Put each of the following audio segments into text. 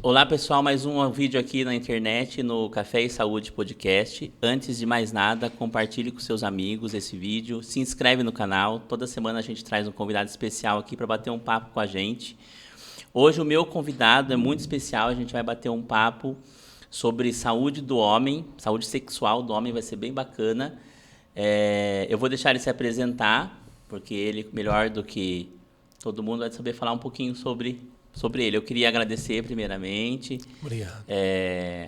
Olá pessoal, mais um vídeo aqui na internet no Café e Saúde Podcast. Antes de mais nada, compartilhe com seus amigos esse vídeo, se inscreve no canal. Toda semana a gente traz um convidado especial aqui para bater um papo com a gente. Hoje o meu convidado é muito especial, a gente vai bater um papo sobre saúde do homem, saúde sexual do homem, vai ser bem bacana. Eu vou deixar ele se apresentar, porque ele, melhor do que todo mundo, vai saber falar um pouquinho sobre ele. Eu queria agradecer primeiramente. Obrigado.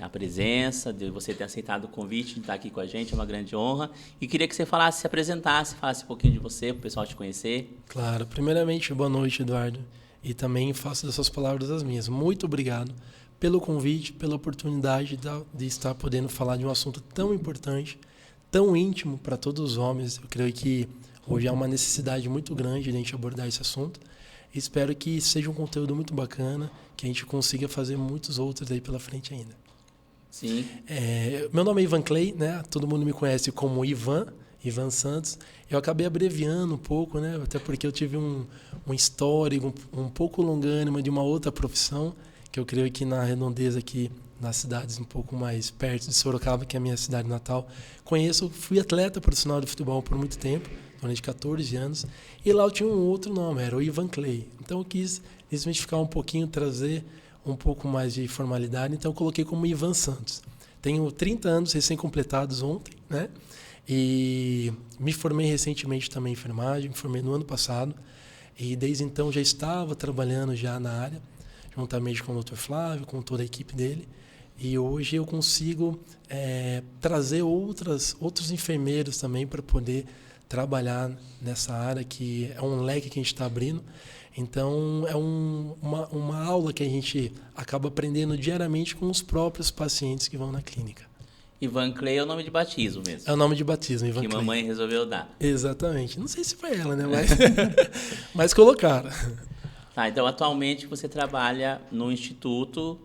A presença, de você ter aceitado o convite de estar aqui com a gente, é uma grande honra. E queria que você falasse, se apresentasse, falasse um pouquinho de você, para o pessoal te conhecer. Claro. Primeiramente, boa noite, Eduardo. E também faço dessas palavras as minhas. Muito obrigado pelo convite, pela oportunidade de estar podendo falar de um assunto tão importante, tão íntimo para todos os homens. Eu creio que hoje há uma necessidade muito grande de a gente abordar esse assunto. Espero que seja um conteúdo muito bacana, que a gente consiga fazer muitos outros aí pela frente ainda. Sim. Meu nome é Ivan Clay, né? Todo mundo me conhece como Ivan Santos. Eu acabei abreviando um pouco, né? Até porque eu tive um histórico um pouco longânimo de uma outra profissão, que eu creio que na redondeza aqui, nas cidades um pouco mais perto de Sorocaba, que é a minha cidade natal, fui atleta profissional de futebol por muito tempo, durante 14 anos, e lá eu tinha um outro nome, era o Ivan Clay. Então eu quis desmistificar um pouquinho, trazer um pouco mais de formalidade, então eu coloquei como Ivan Santos. Tenho 30 anos recém-completados ontem, né? E me formei recentemente também em enfermagem, me formei no ano passado, e desde então já estava trabalhando já na área, juntamente com o Dr. Flávio, com toda a equipe dele, e hoje eu consigo trazer outros enfermeiros também para poder trabalhar nessa área, que é um leque que a gente está abrindo. Então, é uma aula que a gente acaba aprendendo diariamente com os próprios pacientes que vão na clínica. Ivan Clay é o nome de batismo mesmo. É o nome de batismo, Ivan que Clay. Mamãe resolveu dar. Exatamente. Não sei se foi ela, né? Mas colocaram. Tá, então atualmente você trabalha no Instituto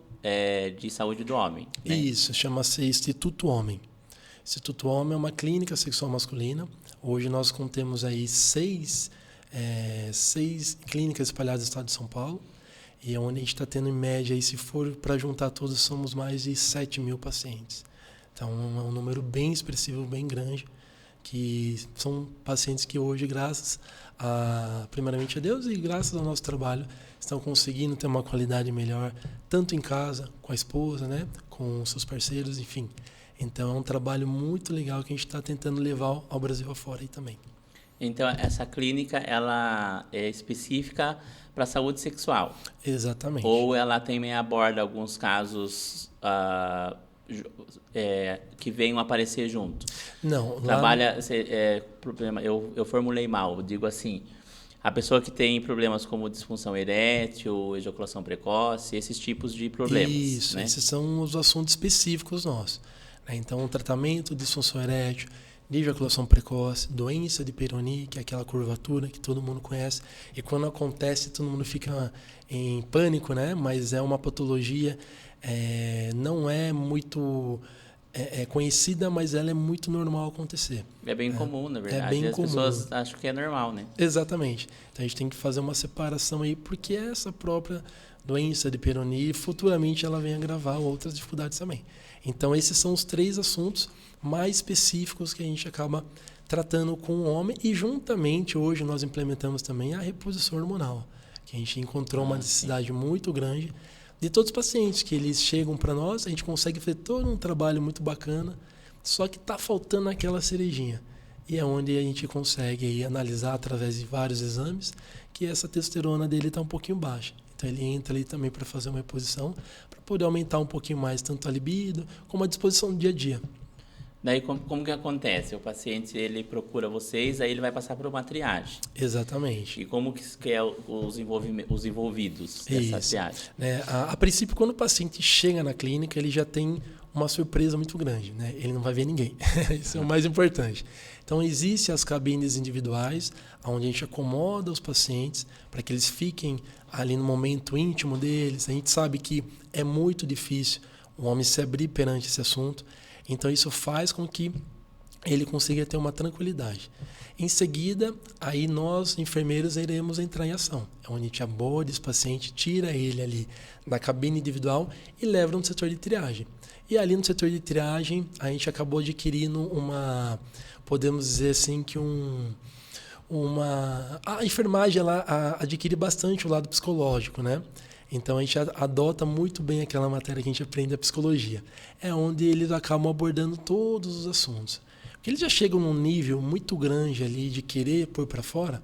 de Saúde do Homem, né? Isso, chama-se Instituto Homem. Instituto Homem é uma clínica sexual masculina. Hoje nós contemos aí seis clínicas espalhadas no estado de São Paulo, e é onde a gente está tendo em média, e se for para juntar todos, somos mais de 7 mil pacientes. Então é um número bem expressivo, bem grande, que são pacientes que hoje, graças primeiramente a Deus e graças ao nosso trabalho, estão conseguindo ter uma qualidade melhor, tanto em casa, com a esposa, né, com seus parceiros, enfim. Então é um trabalho muito legal que a gente está tentando levar ao Brasil afora aí também. Então essa clínica ela é específica para a saúde sexual? Exatamente. Ou ela também aborda alguns casos que venham aparecer junto? Não. Trabalha problema. Eu formulei mal. Eu digo assim: a pessoa que tem problemas como disfunção erétil, ejaculação precoce, esses tipos de problemas. Isso, né? Esses são os assuntos específicos nossos. Então, o tratamento de disfunção erétil, de ejaculação precoce, doença de Peyronie, que é aquela curvatura que todo mundo conhece, e quando acontece todo mundo fica em pânico, né? Mas é uma patologia, não é muito conhecida, mas ela é muito normal acontecer. É bem comum, na verdade. É bem comum. As pessoas acham que é normal, né? Exatamente. Então a gente tem que fazer uma separação aí, porque essa própria doença de Peyronie, futuramente ela vem agravar outras dificuldades também. Então esses são os 3 assuntos mais específicos que a gente acaba tratando com o homem, e juntamente hoje nós implementamos também a reposição hormonal, que a gente encontrou uma necessidade muito grande de todos os pacientes que eles chegam para nós, a gente consegue fazer todo um trabalho muito bacana, só que está faltando aquela cerejinha. E é onde a gente consegue aí analisar através de vários exames que essa testosterona dele está um pouquinho baixa. Então ele entra ali também para fazer uma reposição, para poder aumentar um pouquinho mais tanto a libido como a disposição do dia a dia. Daí como que acontece? O paciente ele procura vocês, aí ele vai passar por uma triagem. Exatamente. E como que é os envolvidos dessa triagem? A princípio, quando o paciente chega na clínica, ele já tem uma surpresa muito grande, né? Ele não vai ver ninguém. Isso é o mais importante. Então, existem as cabines individuais, onde a gente acomoda os pacientes para que eles fiquem ali no momento íntimo deles. A gente sabe que é muito difícil o homem se abrir perante esse assunto. Então, isso faz com que ele consiga ter uma tranquilidade. Em seguida, aí nós, enfermeiros, iremos entrar em ação. É onde a gente aborda esse paciente, tira ele ali da cabine individual e leva no setor de triagem. E ali no setor de triagem, a gente acabou adquirindo podemos dizer assim, que a enfermagem ela adquire bastante o lado psicológico, né? Então, a gente adota muito bem aquela matéria que a gente aprende, a psicologia. É onde eles acabam abordando todos os assuntos. Porque eles já chegam num nível muito grande ali de querer pôr para fora,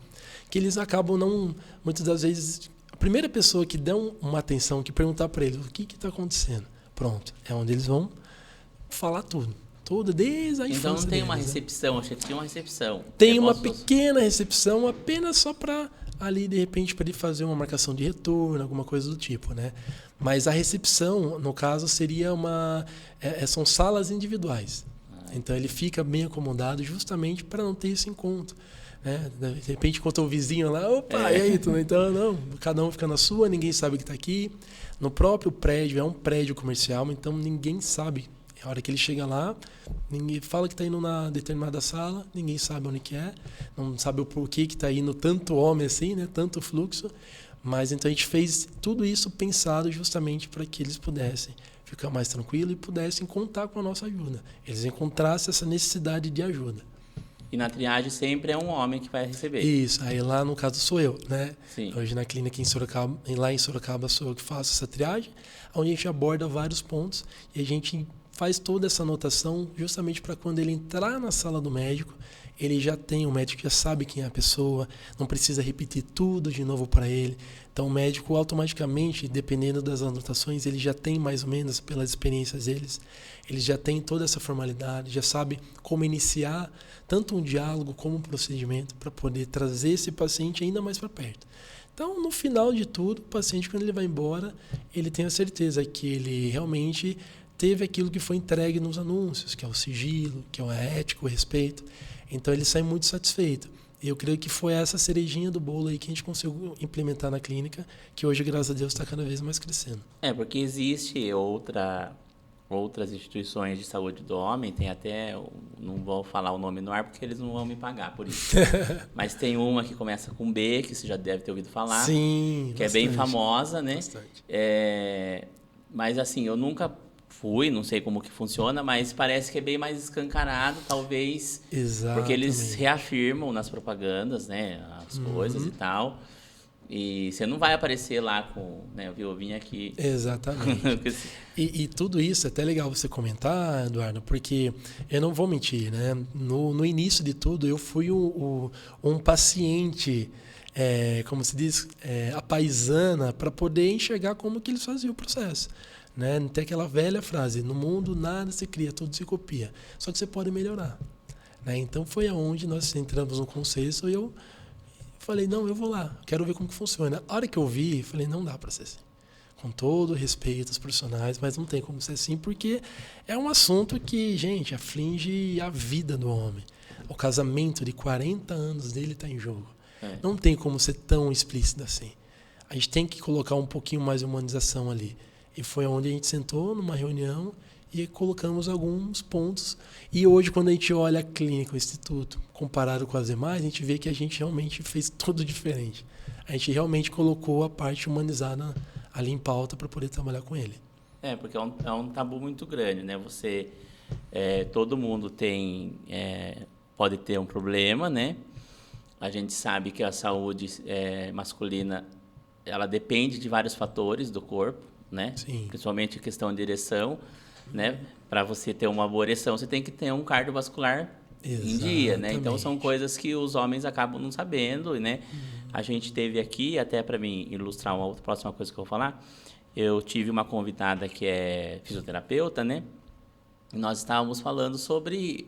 que eles acabam muitas das vezes, a primeira pessoa que dá uma atenção, que perguntar para eles o que está acontecendo, pronto, é onde eles vão falar tudo. Desde a infância. Então não tem uma deles, recepção, achei que tinha uma recepção. Tem uma pequena recepção, apenas só para ali, de repente, para ele fazer uma marcação de retorno, alguma coisa do tipo, né? Mas a recepção, no caso, seria são salas individuais. Então ele fica bem acomodado justamente para não ter esse encontro. Né? De repente, encontra o vizinho lá, opa, e aí? Então, não, cada um fica na sua, ninguém sabe que está aqui. No próprio prédio, é um prédio comercial, então ninguém sabe. A hora que ele chega lá, ninguém fala que está indo na determinada sala, ninguém sabe onde que é, não sabe o porquê que está indo tanto homem assim, né? Tanto fluxo. Mas então a gente fez tudo isso pensado justamente para que eles pudessem ficar mais tranquilos e pudessem contar com a nossa ajuda. Eles encontrassem essa necessidade de ajuda. E na triagem sempre é um homem que vai receber. Isso, aí lá no caso sou eu, né? Sim. Hoje na clínica lá em Sorocaba sou eu que faço essa triagem, onde a gente aborda vários pontos e a gente faz toda essa anotação justamente para quando ele entrar na sala do médico, o médico já sabe quem é a pessoa, não precisa repetir tudo de novo para ele. Então o médico automaticamente, dependendo das anotações, ele já tem mais ou menos, pelas experiências deles, ele já tem toda essa formalidade, já sabe como iniciar tanto um diálogo como um procedimento para poder trazer esse paciente ainda mais para perto. Então, no final de tudo, o paciente, quando ele vai embora, ele tem a certeza que ele realmente teve aquilo que foi entregue nos anúncios, que é o sigilo, que é a ética, o respeito. Então ele sai muito satisfeito. Eu creio que foi essa cerejinha do bolo aí que a gente conseguiu implementar na clínica, que hoje, graças a Deus, está cada vez mais crescendo. Porque existe outras instituições de saúde do homem, tem até, não vou falar o nome no ar porque eles não vão me pagar por isso. Mas tem uma que começa com B, que você já deve ter ouvido falar. Sim, que bastante, é bem famosa, né? Bastante. Mas assim, eu nunca fui, não sei como que funciona, mas parece que é bem mais escancarado, talvez. Exatamente. Porque eles reafirmam nas propagandas, né, as coisas e tal. E você não vai aparecer lá com, né, eu vim aqui. Exatamente. e tudo isso é até legal você comentar, Eduardo, porque eu não vou mentir, né? No início de tudo, eu fui um paciente, como se diz, a paisana, para poder enxergar como que eles faziam o processo. Né? Tem aquela velha frase, no mundo nada se cria, tudo se copia. Só que você pode melhorar. Né? Então foi aonde nós entramos no consenso e eu falei, não, eu vou lá, quero ver como que funciona. A hora que eu vi, falei, não dá para ser assim. Com todo respeito aos profissionais, mas não tem como ser assim, porque é um assunto que, gente, aflige a vida do homem. O casamento de 40 anos dele está em jogo. Não tem como ser tão explícito assim. A gente tem que colocar um pouquinho mais de humanização ali. E foi onde a gente sentou numa reunião e colocamos alguns pontos. E hoje, quando a gente olha a clínica, o instituto, comparado com as demais, a gente vê que a gente realmente fez tudo diferente. A gente realmente colocou a parte humanizada ali em pauta para poder trabalhar com ele. Porque é um tabu muito grande, né? Todo mundo pode ter um problema, né? A gente sabe que a saúde masculina, ela depende de vários fatores do corpo, né? Sim. Principalmente a questão de ereção, né? Para você ter uma boa ereção, você tem que ter um cardiovascular em dia, né? Então são coisas que os homens acabam não sabendo, né? A gente teve aqui, até para mim ilustrar uma outra próxima coisa que eu vou falar, eu tive uma convidada que é fisioterapeuta, né? E nós estávamos falando sobre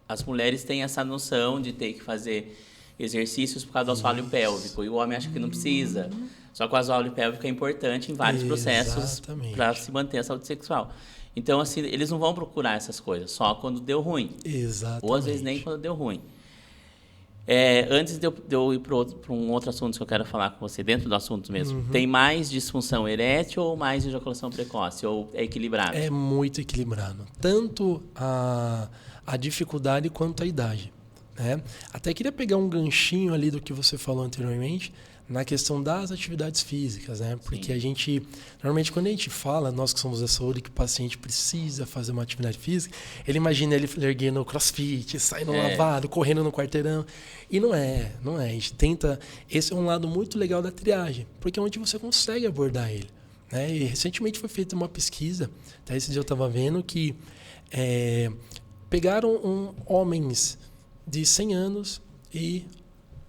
as mulheres têm essa noção de ter que fazer exercícios por causa do assoalho pélvico e o homem acha que não precisa. Só que o assoalho pélvico é importante em vários processos para se manter a saúde sexual. Então, assim, eles não vão procurar essas coisas só quando deu ruim. Exatamente. Ou às vezes nem quando deu ruim. Antes de eu ir para um outro assunto que eu quero falar com você, dentro do assunto mesmo, tem mais disfunção erétil ou mais ejaculação precoce? Ou é equilibrado? É muito equilibrado. Tanto a dificuldade quanto a idade. Né? Até queria pegar um ganchinho ali do que você falou anteriormente, na questão das atividades físicas, né? Porque a gente, normalmente quando a gente fala, nós que somos da saúde, que o paciente precisa fazer uma atividade física, ele imagina ele erguendo crossfit, saindo lavado, correndo no quarteirão. E não é. A gente tenta... Esse é um lado muito legal da triagem, porque é onde você consegue abordar ele. Né? E recentemente foi feita uma pesquisa, até esse dia eu estava vendo, que pegaram homens de 100 anos e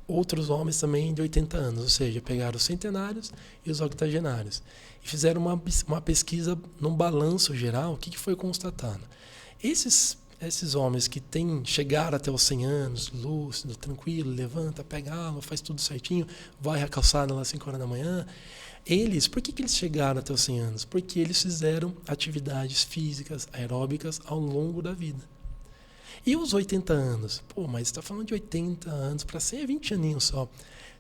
outros homens também de 80 anos, ou seja, pegaram os centenários e os octogenários. E fizeram uma pesquisa num balanço geral. O que foi constatado? Esses homens que chegaram até os 100 anos, lúcido, tranquilo, levanta, pega água, faz tudo certinho, vai à calçada lá às 5 horas da manhã, por que eles chegaram até os 100 anos? Porque eles fizeram atividades físicas, aeróbicas ao longo da vida. E os 80 anos? Pô, mas você está falando de 80 anos, para 100 é 20 aninhos só.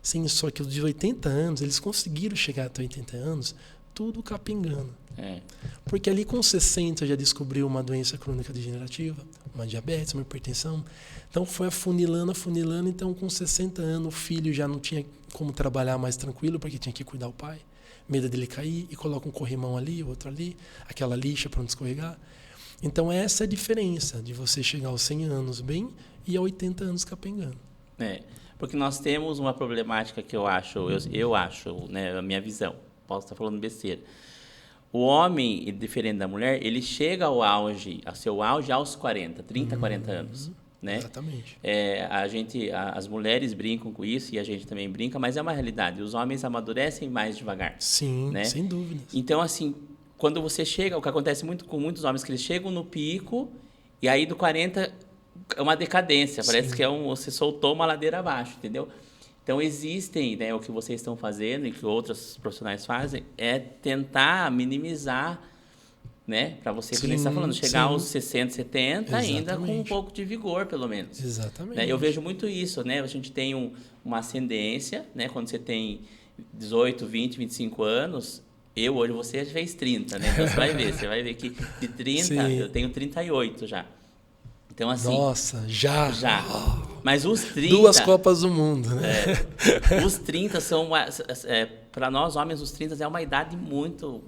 Sim, só que os de 80 anos, eles conseguiram chegar até 80 anos, tudo capengando. Porque ali com 60 já descobriu uma doença crônica degenerativa, uma diabetes, uma hipertensão. Então foi afunilando. Então com 60 anos o filho já não tinha como trabalhar mais tranquilo, porque tinha que cuidar do pai. Medo dele cair, e coloca um corrimão ali, outro ali, aquela lixa para não escorregar. Então essa é a diferença de você chegar aos 100 anos bem e a 80 anos capengando. Porque nós temos uma problemática que eu acho, né, a minha visão, posso estar falando besteira. O homem, diferente da mulher, ele chega ao seu auge aos 30, 40 anos. Né? Exatamente. As mulheres brincam com isso e a gente também brinca, mas é uma realidade. Os homens amadurecem mais devagar. Sim, né? Sem dúvida. Então, assim, quando você chega, o que acontece muito com muitos homens, que eles chegam no pico e aí do 40 é uma decadência, parece que você soltou uma ladeira abaixo, entendeu? Então existem, né, o que vocês estão fazendo e que outros profissionais fazem é tentar minimizar, né, para você, que nem você está falando, chegar aos 60, 70 ainda com um pouco de vigor, pelo menos. Exatamente. Né? Eu vejo muito isso, né? A gente tem uma ascendência, né? Quando você tem 18, 20, 25 anos... Hoje você já fez 30, né? Então você vai ver que de 30, eu tenho 38 já. Então, assim... Nossa, já! Mas os 30... 2 Copas do Mundo, né? Os 30 são... para nós, homens, os 30 é uma idade muito...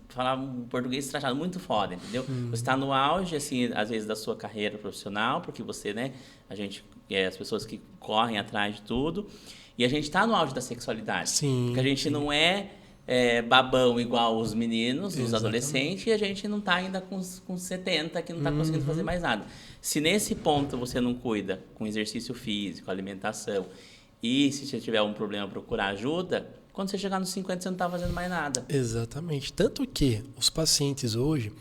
Falar um português estrachado, muito foda, entendeu? Você está no auge, assim, às vezes, da sua carreira profissional, porque você, né? As pessoas que correm atrás de tudo. E a gente está no auge da sexualidade. Porque a gente não é... babão igual os meninos, os adolescentes, e a gente não está ainda com 70, que não está conseguindo fazer mais nada. Se nesse ponto você não cuida com exercício físico, alimentação, e se você tiver um problema, procurar ajuda, quando você chegar nos 50 você não está fazendo mais nada. Exatamente. Tanto que os pacientes hoje,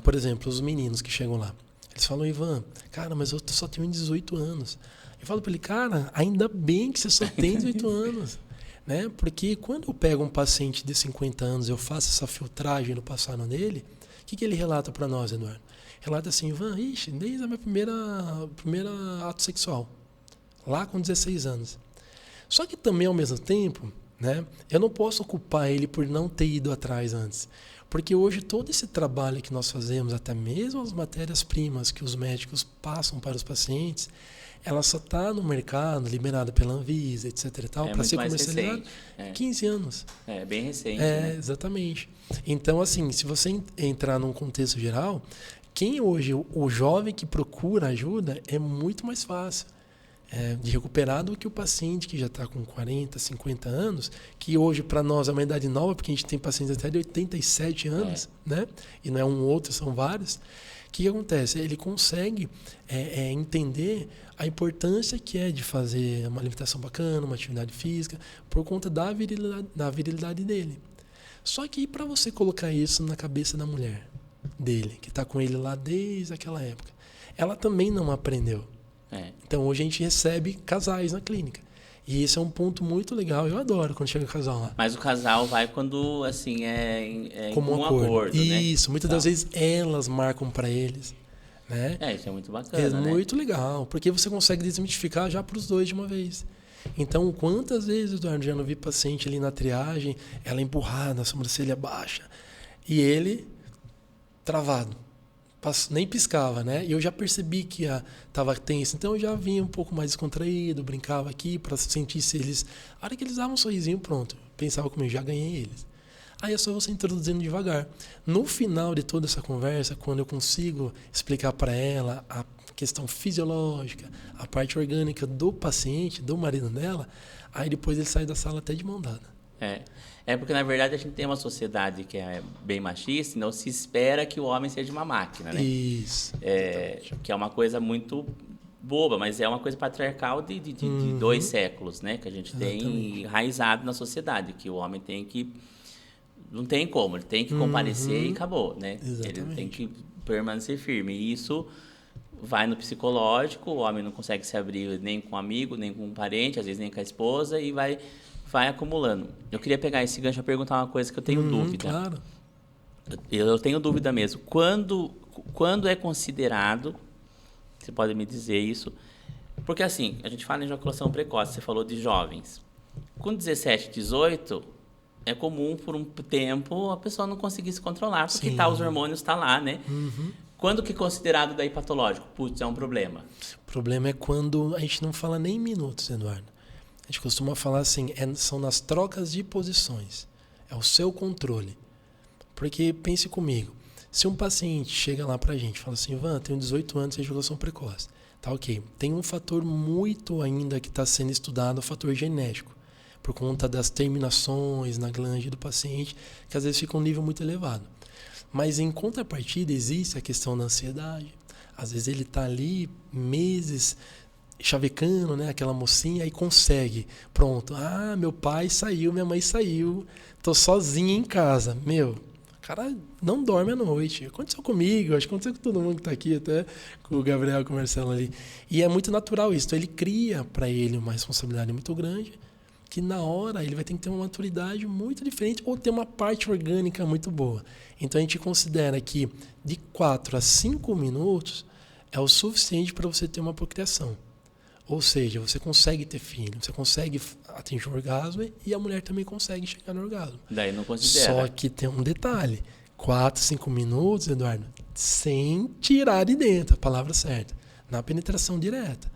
por exemplo, os meninos que chegam lá, eles falam: Ivan, cara, mas eu só tenho 18 anos. Eu falo para ele: cara, ainda bem que você só tem 18 anos. Né? Porque quando eu pego um paciente de 50 anos, eu faço essa filtragem no passado dele, o que ele relata para nós, Eduardo? Relata assim: Ivan, desde a minha primeira ato sexual, lá com 16 anos. Só que também, ao mesmo tempo, né, eu não posso culpar ele por não ter ido atrás antes. Porque hoje todo esse trabalho que nós fazemos, até mesmo as matérias-primas que os médicos passam para os pacientes, ela só está no mercado, liberada pela Anvisa, etc. e tal, para ser comercializada há 15 anos. É bem recente. Né? Exatamente. Então, assim, se você entrar num contexto geral, quem hoje, o jovem que procura ajuda, é muito mais fácil de recuperar do que o paciente que já está com 40, 50 anos, que hoje para nós é uma idade nova, porque a gente tem pacientes até de 87 anos, né? E não é um outro, são vários. O que acontece? Ele consegue entender a importância que é de fazer uma alimentação bacana, uma atividade física, por conta da virilidade dele. Só que para você colocar isso na cabeça da mulher dele, que está com ele lá desde aquela época, ela também não aprendeu. Então hoje a gente recebe casais na clínica. E esse é um ponto muito legal. Eu adoro quando chega o casal lá. Mas o casal vai quando, assim, como um acordo, né? Isso. Muitas das vezes elas marcam para eles. né? Isso é muito bacana, É né? muito legal, porque você consegue desmitificar já para os dois de uma vez. Então, quantas vezes, Eduardo, já não vi paciente ali na triagem, ela empurrada, a sobrancelha baixa, e ele travado. Nem piscava, né? E eu já percebi que estava tenso, então eu já vinha um pouco mais descontraído, brincava aqui para sentir se eles... A hora que eles davam um sorrisinho, pronto. Pensava comigo, já ganhei eles. Aí é só você introduzindo devagar. No final de toda essa conversa, quando eu consigo explicar para ela a questão fisiológica, a parte orgânica do paciente, do marido dela, aí depois ele sai da sala até de mão dada. É porque, na verdade, a gente tem uma sociedade que é bem machista, então se espera que o homem seja uma máquina, né? Isso. Que é uma coisa muito boba, mas é uma coisa patriarcal de 2 séculos, né? Que a gente tem enraizado na sociedade, que o homem tem que... Não tem como, ele tem que comparecer e acabou, né? Exatamente. Ele tem que permanecer firme. E isso vai no psicológico, o homem não consegue se abrir nem com um amigo, nem com um parente, às vezes nem com a esposa, e vai acumulando. Eu queria pegar esse gancho e perguntar uma coisa que eu tenho dúvida. Claro. Eu tenho dúvida mesmo. Quando é considerado, você pode me dizer isso, porque assim, a gente fala em ejaculação precoce, você falou de jovens. Com 17, 18, é comum por um tempo a pessoa não conseguir se controlar, porque os hormônios estão lá, né? Quando que é considerado daí patológico? Putz, é um problema. O problema é quando a gente não fala nem em minutos, Eduardo. A gente costuma falar assim, são nas trocas de posições. É o seu controle. Porque, pense comigo, se um paciente chega lá pra gente e fala assim, Ivan, tenho 18 anos e ejaculação precoce. Tá ok. Tem um fator muito ainda que está sendo estudado, o fator genético. Por conta das terminações na glande do paciente, que às vezes fica um nível muito elevado. Mas em contrapartida existe a questão da ansiedade. Às vezes ele está ali meses chavecando, né, aquela mocinha, e consegue. Pronto. Ah, meu pai saiu, minha mãe saiu, tô sozinha em casa. Meu, o cara não dorme à noite. Aconteceu comigo, acho que aconteceu com todo mundo que está aqui, até com o Gabriel, com o Marcelo ali. E é muito natural isso. Então ele cria para ele uma responsabilidade muito grande, que na hora ele vai ter que ter uma maturidade muito diferente ou ter uma parte orgânica muito boa. Então a gente considera que de 4 a 5 minutos é o suficiente para você ter uma procriação. Ou seja, você consegue ter filho, você consegue atingir o orgasmo e a mulher também consegue chegar no orgasmo. Daí não considera. Só que tem um detalhe. 4, 5 minutos, Eduardo, sem tirar de dentro, a palavra certa. Na penetração direta.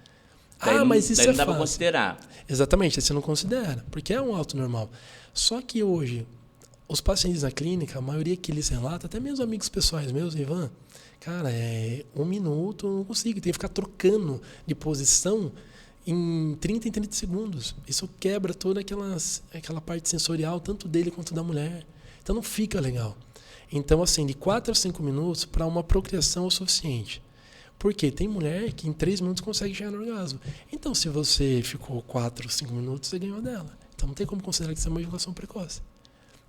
Mas isso daí é não dá fácil. para considerar. Exatamente, você não considera, porque é um alto normal. Só que hoje, os pacientes na clínica, a maioria que eles relatam, até meus amigos pessoais meus, Ivan, cara, 1 minuto, eu não consigo, tem que ficar trocando de posição em 30 segundos. Isso quebra toda aquela parte sensorial, tanto dele quanto da mulher. Então não fica legal. Então, assim, de 4 a 5 minutos para uma procriação é o suficiente. Porque tem mulher que em 3 minutos consegue chegar no orgasmo. Então, se você ficou 4, 5 minutos, você ganhou dela. Então, não tem como considerar que isso é uma ejaculação precoce.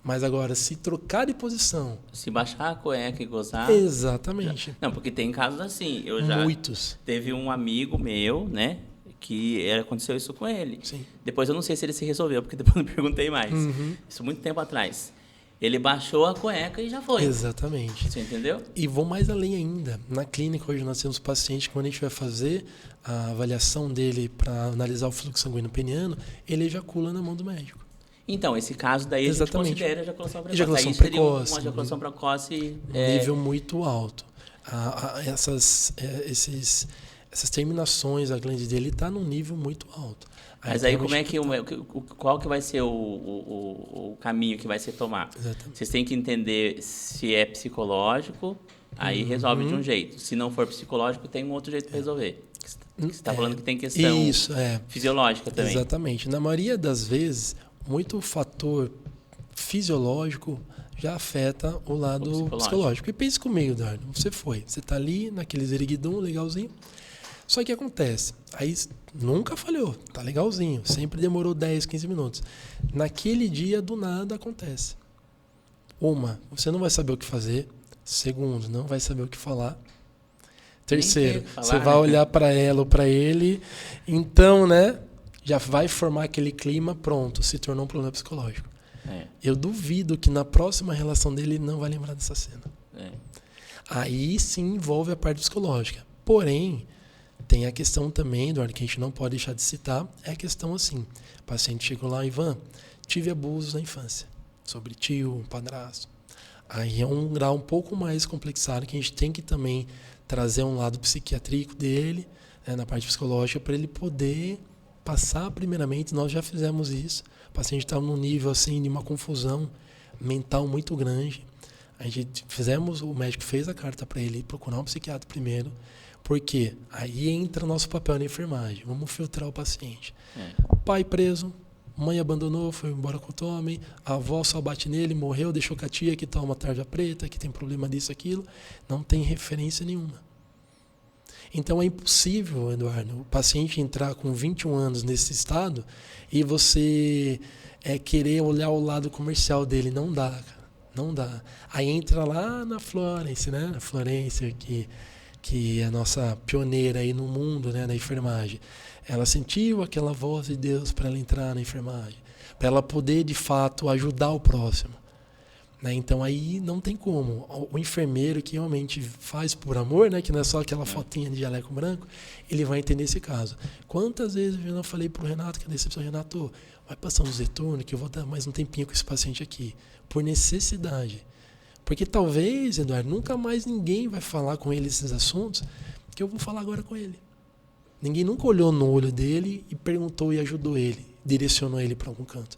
Mas agora, se trocar de posição... Se baixar a cueca e gozar... Exatamente. Não, porque tem casos assim. Muitos. Teve um amigo meu, né? Que aconteceu isso com ele. Sim. Depois eu não sei se ele se resolveu, porque depois eu não perguntei mais. Isso muito tempo atrás. Ele baixou a cueca e já foi. Exatamente. Você entendeu? E vou mais além ainda. Na clínica, hoje, nós temos pacientes que, quando a gente vai fazer a avaliação dele para analisar o fluxo sanguíneo peniano, ele ejacula na mão do médico. Então, esse caso daí Exatamente. a gente considera ejaculação precoce. Ejaculação aí precoce. Seria uma ejaculação precoce... Nível muito alto. Essas terminações, a glande dele está num nível muito alto. Mas aí como é que qual que vai ser o caminho que vai ser tomado? Exatamente. Vocês têm que entender se é psicológico, aí resolve de um jeito. Se não for psicológico, tem um outro jeito para resolver. Você está falando que tem questão fisiológica também. Exatamente. Na maioria das vezes, muito fator fisiológico já afeta o lado psicológico. E pense comigo, Eduardo. Você está ali naquele zeriguidum legalzinho. Só que acontece, aí nunca falhou, tá legalzinho, sempre demorou 10, 15 minutos. Naquele dia, do nada, acontece. Você não vai saber o que fazer. Segundo, não vai saber o que falar. Terceiro, você vai olhar para ela ou para ele, então, né, já vai formar aquele clima, pronto, se tornou um problema psicológico. Eu duvido que na próxima relação dele ele não vai lembrar dessa cena. Aí sim envolve a parte psicológica. Porém, tem a questão também, Eduardo, que a gente não pode deixar de citar, é a questão assim, o paciente chegou lá, Ivan, tive abusos na infância, sobre tio, padrasto. Aí é um grau um pouco mais complexado, que a gente tem que também trazer um lado psiquiátrico dele, né, na parte psicológica, para ele poder passar primeiramente, nós já fizemos isso, o paciente estava num nível assim de uma confusão mental muito grande. A gente o médico fez a carta para ele procurar um psiquiatra primeiro, porque aí entra o nosso papel na enfermagem. Vamos filtrar o paciente. Pai preso, mãe abandonou, foi embora com o Tommy, a avó só bate nele, morreu, deixou com a tia que toma tarja preta, que tem problema disso, aquilo. Não tem referência nenhuma. Então é impossível, Eduardo, o paciente entrar com 21 anos nesse estado e você querer olhar o lado comercial dele. Não dá, cara. Não dá. Aí entra lá na Florence, né? A Florence, que é a nossa pioneira aí no mundo, né, na enfermagem. Ela sentiu aquela voz de Deus para ela entrar na enfermagem, para ela poder, de fato, ajudar o próximo. Né? Então, aí não tem como. O enfermeiro que realmente faz por amor, né, que não é só aquela fotinha de jaleco branco, ele vai entender esse caso. Quantas vezes eu não falei para o Renato, que a decepção, Renato, vai passar um retorno que eu vou dar mais um tempinho com esse paciente aqui, por necessidade. Porque talvez, Eduardo, nunca mais ninguém vai falar com ele esses assuntos que eu vou falar agora com ele. Ninguém nunca olhou no olho dele e perguntou e ajudou ele, direcionou ele para algum canto.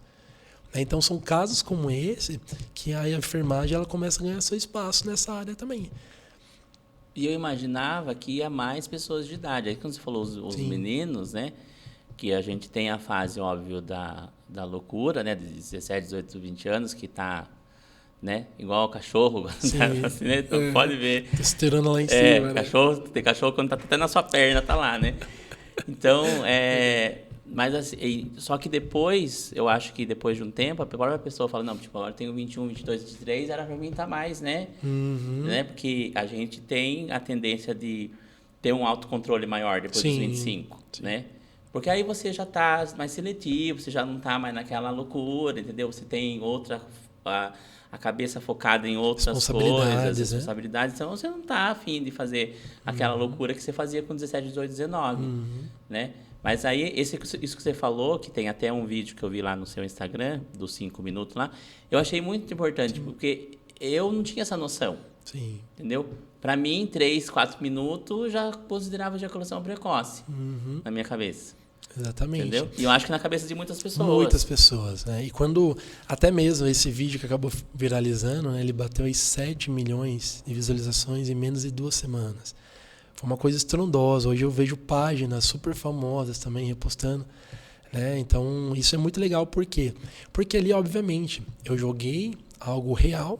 Então são casos como esse que a enfermagem ela começa a ganhar seu espaço nessa área também. E eu imaginava que ia mais pessoas de idade. Aí quando você falou os meninos, né? Que a gente tem a fase, óbvio, da loucura, né? De 17, 18, 20 anos, que tá, né? Igual o cachorro. Assim, né? Então pode ver. Testosterona lá em cima. Tem cachorro quando tá até na sua perna, tá lá, né? Então, mas assim, só que depois, eu acho que depois de um tempo, a própria pessoa fala, não, tipo, agora eu tenho 21, 22, 23, era pra mim tá mais, né? Né? Porque a gente tem a tendência de ter um autocontrole maior depois dos 25, né? Porque aí você já tá mais seletivo, você já não tá mais naquela loucura, entendeu? Você tem a cabeça focada em outras coisas, responsabilidades, então você não tá afim de fazer aquela loucura que você fazia com 17, 18, 19, né? Mas aí, isso que você falou, que tem até um vídeo que eu vi lá no seu Instagram, dos 5 minutos lá, eu achei muito importante, porque eu não tinha essa noção, entendeu? Para mim, 3, 4 minutos já considerava ejaculação precoce na minha cabeça. Exatamente. Entendeu? E eu acho que na cabeça de muitas pessoas. Muitas pessoas, né? E quando, até mesmo esse vídeo que acabou viralizando, né, ele bateu aí 7 milhões de visualizações em menos de 2 semanas. Foi uma coisa estrondosa. Hoje eu vejo páginas super famosas também repostando. Né? Então, isso é muito legal. Por quê? Porque ali, obviamente, eu joguei algo real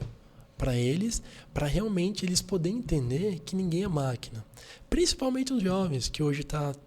para eles, para realmente eles poderem entender que ninguém é máquina. Principalmente os jovens, que hoje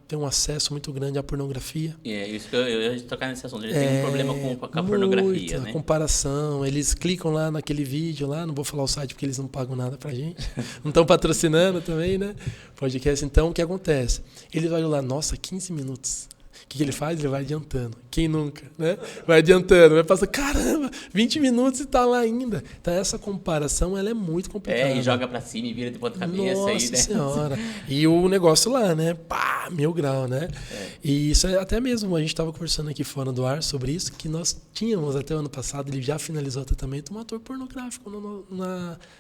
tem um acesso muito grande à pornografia. Isso que eu ia tocar nesse assunto. Eles têm um problema com a pornografia, né? A comparação. Eles clicam lá naquele vídeo, lá, não vou falar o site porque eles não pagam nada pra gente. Não estão patrocinando também, né? Podcast. Então, o que acontece? Ele vai lá, nossa, 15 minutos. O que ele faz? Ele vai adiantando. Quem nunca, né? Vai adiantando, vai passando, caramba, 20 minutos e tá lá ainda. Então essa comparação, ela é muito complicada. E joga pra cima e vira de ponta cabeça. Nossa aí, né? Senhora. E o negócio lá, né? Pá, 1000 graus, né? E isso até mesmo, a gente estava conversando aqui fora do ar sobre isso, que nós tínhamos até o ano passado, ele já finalizou o tratamento, um ator pornográfico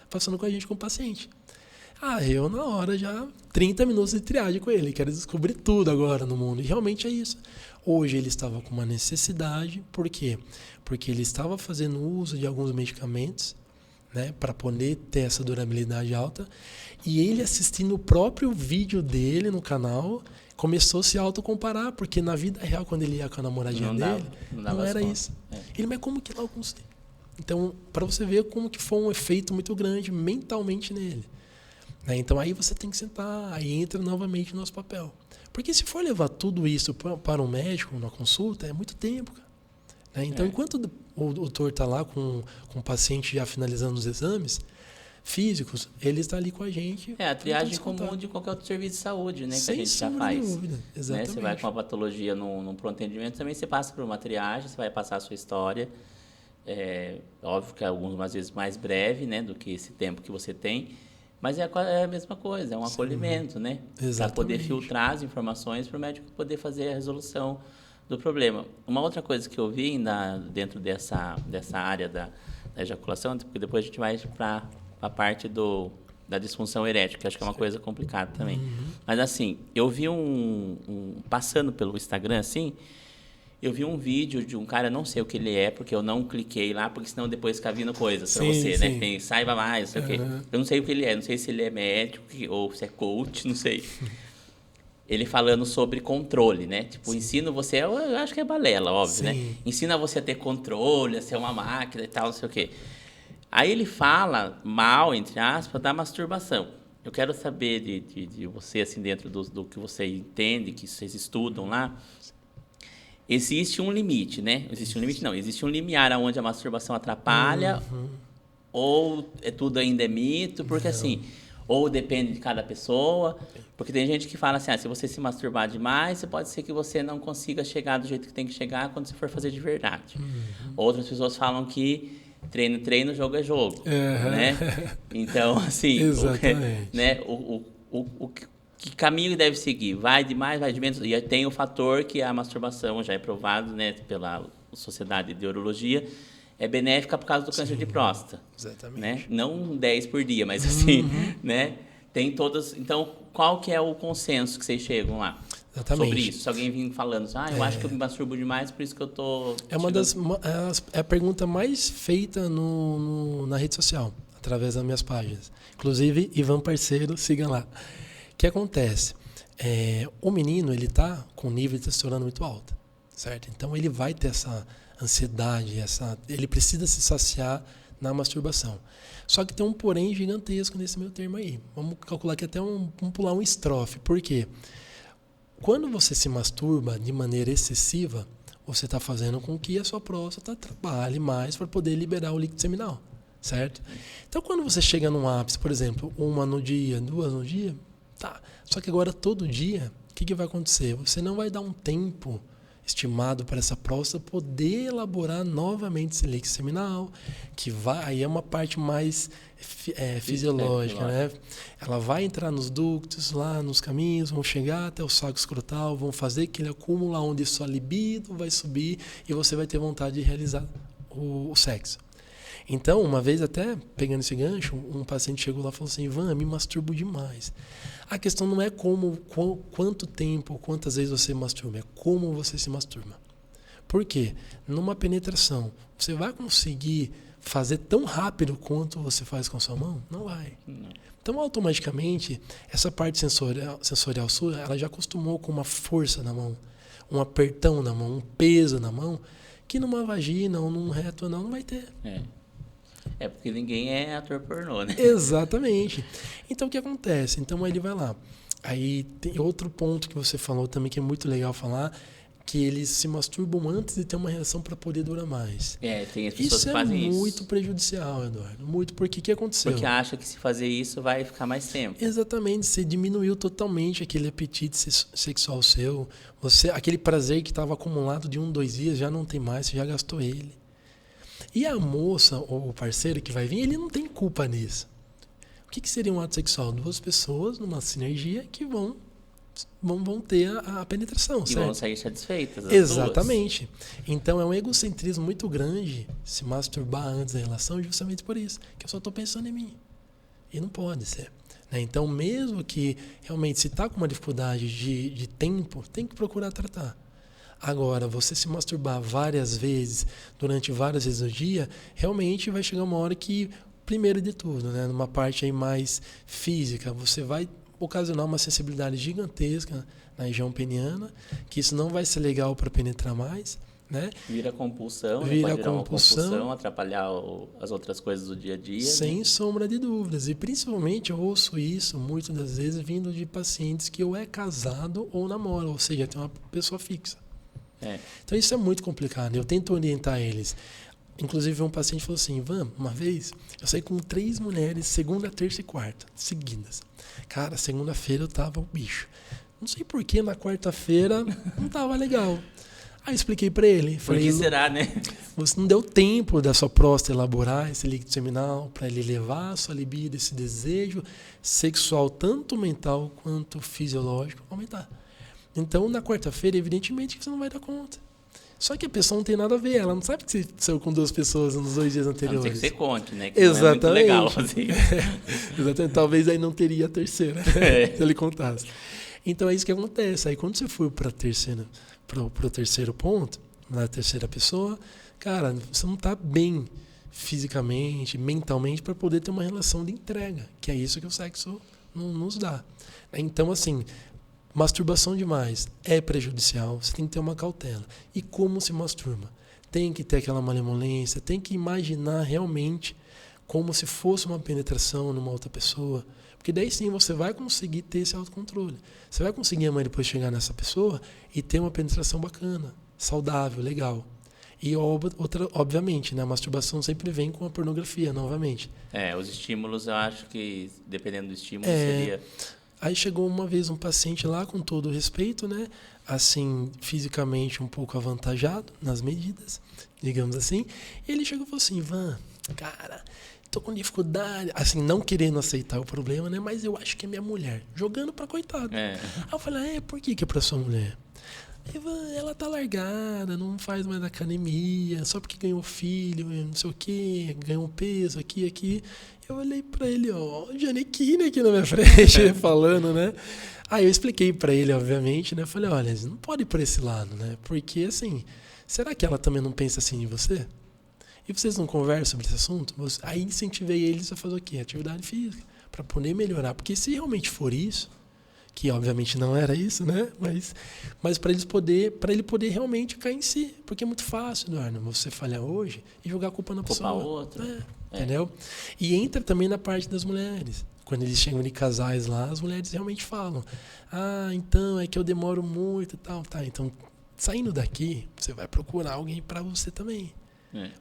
passando com a gente, com o paciente. Eu na hora já 30 minutos de triagem com ele, quero descobrir tudo agora no mundo. E realmente é isso. Hoje ele estava com uma necessidade, por quê? Porque ele estava fazendo uso de alguns medicamentos, né, para poder ter essa durabilidade alta, e ele assistindo o próprio vídeo dele no canal, começou a se autocomparar, porque na vida real, quando ele ia com a namoradinha dele, não era isso. Ele, mas como que lá eu consigo? Então, para você ver como que foi um efeito muito grande mentalmente nele. Então aí você tem que sentar, aí entra novamente o nosso papel. Porque se for levar tudo isso para um médico, na consulta, é muito tempo, cara. Então enquanto o doutor está lá com o paciente já finalizando os exames físicos, ele está ali com a gente. A triagem comum de qualquer outro serviço de saúde, né? Que a gente já faz. Sem dúvida, exatamente. Né? Você vai com uma patologia num pronto atendimento, também você passa por uma triagem, você vai passar a sua história. Óbvio que algumas vezes mais breve, né, do que esse tempo que você tem. Mas é a mesma coisa, é um acolhimento, né? Para poder filtrar as informações para o médico poder fazer a resolução do problema. Uma outra coisa que eu vi dentro dessa área da ejaculação, porque depois a gente vai para a parte da disfunção erétil, que acho que é uma coisa complicada também. Mas assim, eu vi passando pelo Instagram assim, eu vi um vídeo de um cara, não sei o que ele é, porque eu não cliquei lá, porque senão depois fica vindo coisas para você, né? Tem, saiba mais, não sei o quê. Eu não sei o que ele é, não sei se ele é médico ou se é coach, não sei. Ele falando sobre controle, né? Tipo, ensino você, eu acho que é balela, óbvio, né? Ensina você a ter controle, a ser uma máquina e tal, não sei o quê. Aí ele fala mal, entre aspas, da masturbação. Eu quero saber de você, assim, dentro do que você entende, que vocês estudam lá. Existe um limite, né? Existe um limite, não. Existe um limiar onde a masturbação atrapalha ou tudo ainda é mito, porque assim, ou depende de cada pessoa, porque tem gente que fala assim, se você se masturbar demais, pode ser que você não consiga chegar do jeito que tem que chegar quando você for fazer de verdade. Outras pessoas falam que treino, jogo é jogo, né? Então, assim, que caminho deve seguir? Vai de mais, vai de menos? E tem o fator que a masturbação já é provado, né, pela Sociedade de Urologia, é benéfica por causa do câncer de próstata. Exatamente. Né? Não 10 por dia, mas assim, né? Tem todas... Então, qual que é o consenso que vocês chegam lá? Exatamente. Sobre isso? Se alguém vir falando, eu acho que eu me masturbo demais, por isso que eu tô... É a pergunta mais feita na rede social, através das minhas páginas. Inclusive, Ivan Parceiro, siga lá. O que acontece? O menino, ele tá com nível de testosterona muito alto, certo? Então, ele vai ter essa ansiedade, ele precisa se saciar na masturbação. Só que tem um porém gigantesco nesse meu termo aí. Vamos calcular que vamos pular um estrofe. Por quê? Quando você se masturba de maneira excessiva, você está fazendo com que a sua próstata trabalhe mais para poder liberar o líquido seminal, certo? Então, quando você chega num ápice, por exemplo, 1 no dia, 2 no dia, tá. Só que agora, todo dia, o que vai acontecer? Você não vai dar um tempo estimado para essa próstata poder elaborar novamente esse líquido seminal, que aí é uma parte mais fisiológica, né? Ela vai entrar nos ductos, lá nos caminhos, vão chegar até o saco escrotal, vão fazer aquele acúmulo onde sua libido vai subir e você vai ter vontade de realizar o sexo. Então, uma vez até, pegando esse gancho, um paciente chegou lá e falou assim, Ivan, me masturbo demais. A questão não é quanto tempo, quantas vezes você masturba, é como você se masturba. Por quê? Numa penetração, você vai conseguir fazer tão rápido quanto você faz com a sua mão? Não vai. Não. Então, automaticamente, essa parte sensorial sua, ela já acostumou com uma força na mão, um apertão na mão, um peso na mão, que numa vagina ou num reto anal não vai ter. É porque ninguém é ator pornô, né? Exatamente. Então, o que acontece? Então, ele vai lá. Aí, tem outro ponto que você falou também, que é muito legal falar, que eles se masturbam antes de ter uma reação para poder durar mais. Tem as pessoas que fazem isso. Isso é muito prejudicial, Eduardo. Muito. Porque o que aconteceu? Porque acha que se fazer isso vai ficar mais tempo. Exatamente. Você diminuiu totalmente aquele apetite sexual seu. Aquele prazer que estava acumulado de 1, 2 dias, já não tem mais, você já gastou ele. E a moça ou o parceiro que vai vir, ele não tem culpa nisso. O que seria um ato sexual? 2 pessoas numa sinergia que vão ter a penetração, certo? E vão sair satisfeitas. Exatamente. Então é um egocentrismo muito grande se masturbar antes da relação, justamente por isso, que eu só estou pensando em mim. E não pode ser. Né? Então, mesmo que realmente se está com uma dificuldade de tempo, tem que procurar tratar. Agora, você se masturbar várias vezes, durante várias vezes no dia, realmente vai chegar uma hora que, primeiro de tudo, né, numa parte aí mais física, você vai ocasionar uma sensibilidade gigantesca na região peniana, que isso não vai ser legal para penetrar mais. Né? Vira compulsão, pode virar uma compulsão, atrapalhar as outras coisas do dia a dia. Sem sombra de dúvidas. E principalmente eu ouço isso muitas das vezes vindo de pacientes que ou é casado ou namora, ou seja, tem uma pessoa fixa. Então isso é muito complicado. Eu tento orientar eles. Inclusive um paciente falou assim, Ivan, uma vez eu saí com 3 mulheres, segunda, terça e quarta, seguidas. Cara, segunda-feira eu tava o bicho. Não sei porquê, na quarta-feira não tava legal. Aí eu expliquei para ele. Por que será, né? Você não deu tempo da sua próstata elaborar esse líquido seminal para ele levar a sua libido, esse desejo sexual, tanto mental quanto fisiológico, aumentar. Então, na quarta-feira, evidentemente que você não vai dar conta. Só que a pessoa não tem nada a ver, ela não sabe que você saiu com 2 pessoas nos 2 dias anteriores. A não ser que você conte, né? Que exatamente. Não é muito legal fazer isso. Exatamente. Talvez aí não teria a terceira, se ele contasse. Então é isso que acontece. Aí quando você for para o terceiro ponto, na terceira pessoa, cara, você não está bem fisicamente, mentalmente, para poder ter uma relação de entrega, que é isso que o sexo nos dá. Então, assim, masturbação demais é prejudicial, você tem que ter uma cautela. E como se masturba? Tem que ter aquela malemolência, tem que imaginar realmente como se fosse uma penetração numa outra pessoa, porque daí sim você vai conseguir ter esse autocontrole. Você vai conseguir amanhã depois chegar nessa pessoa e ter uma penetração bacana, saudável, legal. E obviamente, né, a masturbação sempre vem com a pornografia, novamente. Os estímulos, eu acho que, dependendo do estímulo, seria... Aí chegou uma vez um paciente lá, com todo o respeito, né, assim, fisicamente um pouco avantajado nas medidas, digamos assim, e ele chegou e falou assim: Ivan, cara, tô com dificuldade, assim, não querendo aceitar o problema, né, mas eu acho que é minha mulher, jogando pra coitada. Aí eu falei: por que é pra sua mulher? Ela tá largada, não faz mais academia, só porque ganhou filho, não sei o quê, ganhou peso aqui. Eu olhei pra ele, ó, o Giannichini aqui na minha frente, falando, né? Aí eu expliquei pra ele, obviamente, né? Falei: olha, não pode ir por esse lado, né? Porque, assim, será que ela também não pensa assim de você? E vocês não conversam sobre esse assunto? Aí incentivei eles a fazer o quê? Atividade física, pra poder melhorar. Porque se realmente for isso, que obviamente não era isso, né? Mas para ele poder realmente cair em si, porque é muito fácil, Eduardo, você falhar hoje e jogar a culpa na pessoa. Culpa outra. Entendeu? E entra também na parte das mulheres. Quando eles chegam de casais lá, as mulheres realmente falam: então é que eu demoro muito e tal, tá? Então, saindo daqui, você vai procurar alguém para você também.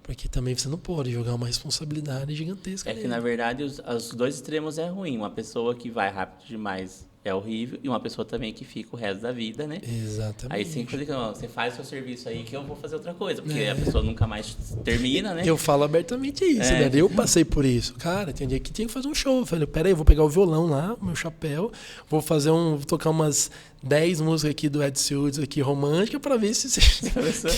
Porque também você não pode jogar uma responsabilidade gigantesca nele. Que, na verdade, os 2 extremos é ruim. Uma pessoa que vai rápido demais é horrível, e uma pessoa também que fica o resto da vida, né? Exatamente. Aí sempre você faz o seu serviço aí que eu vou fazer outra coisa, porque a pessoa nunca mais termina, né? Eu falo abertamente isso, né? Eu passei por isso. Cara, tem um dia que tinha que fazer um show. Eu falei: peraí, eu vou pegar o violão lá, o meu chapéu, vou tocar umas 10 músicas aqui do Ed Sheeran aqui, romântica, pra ver se você...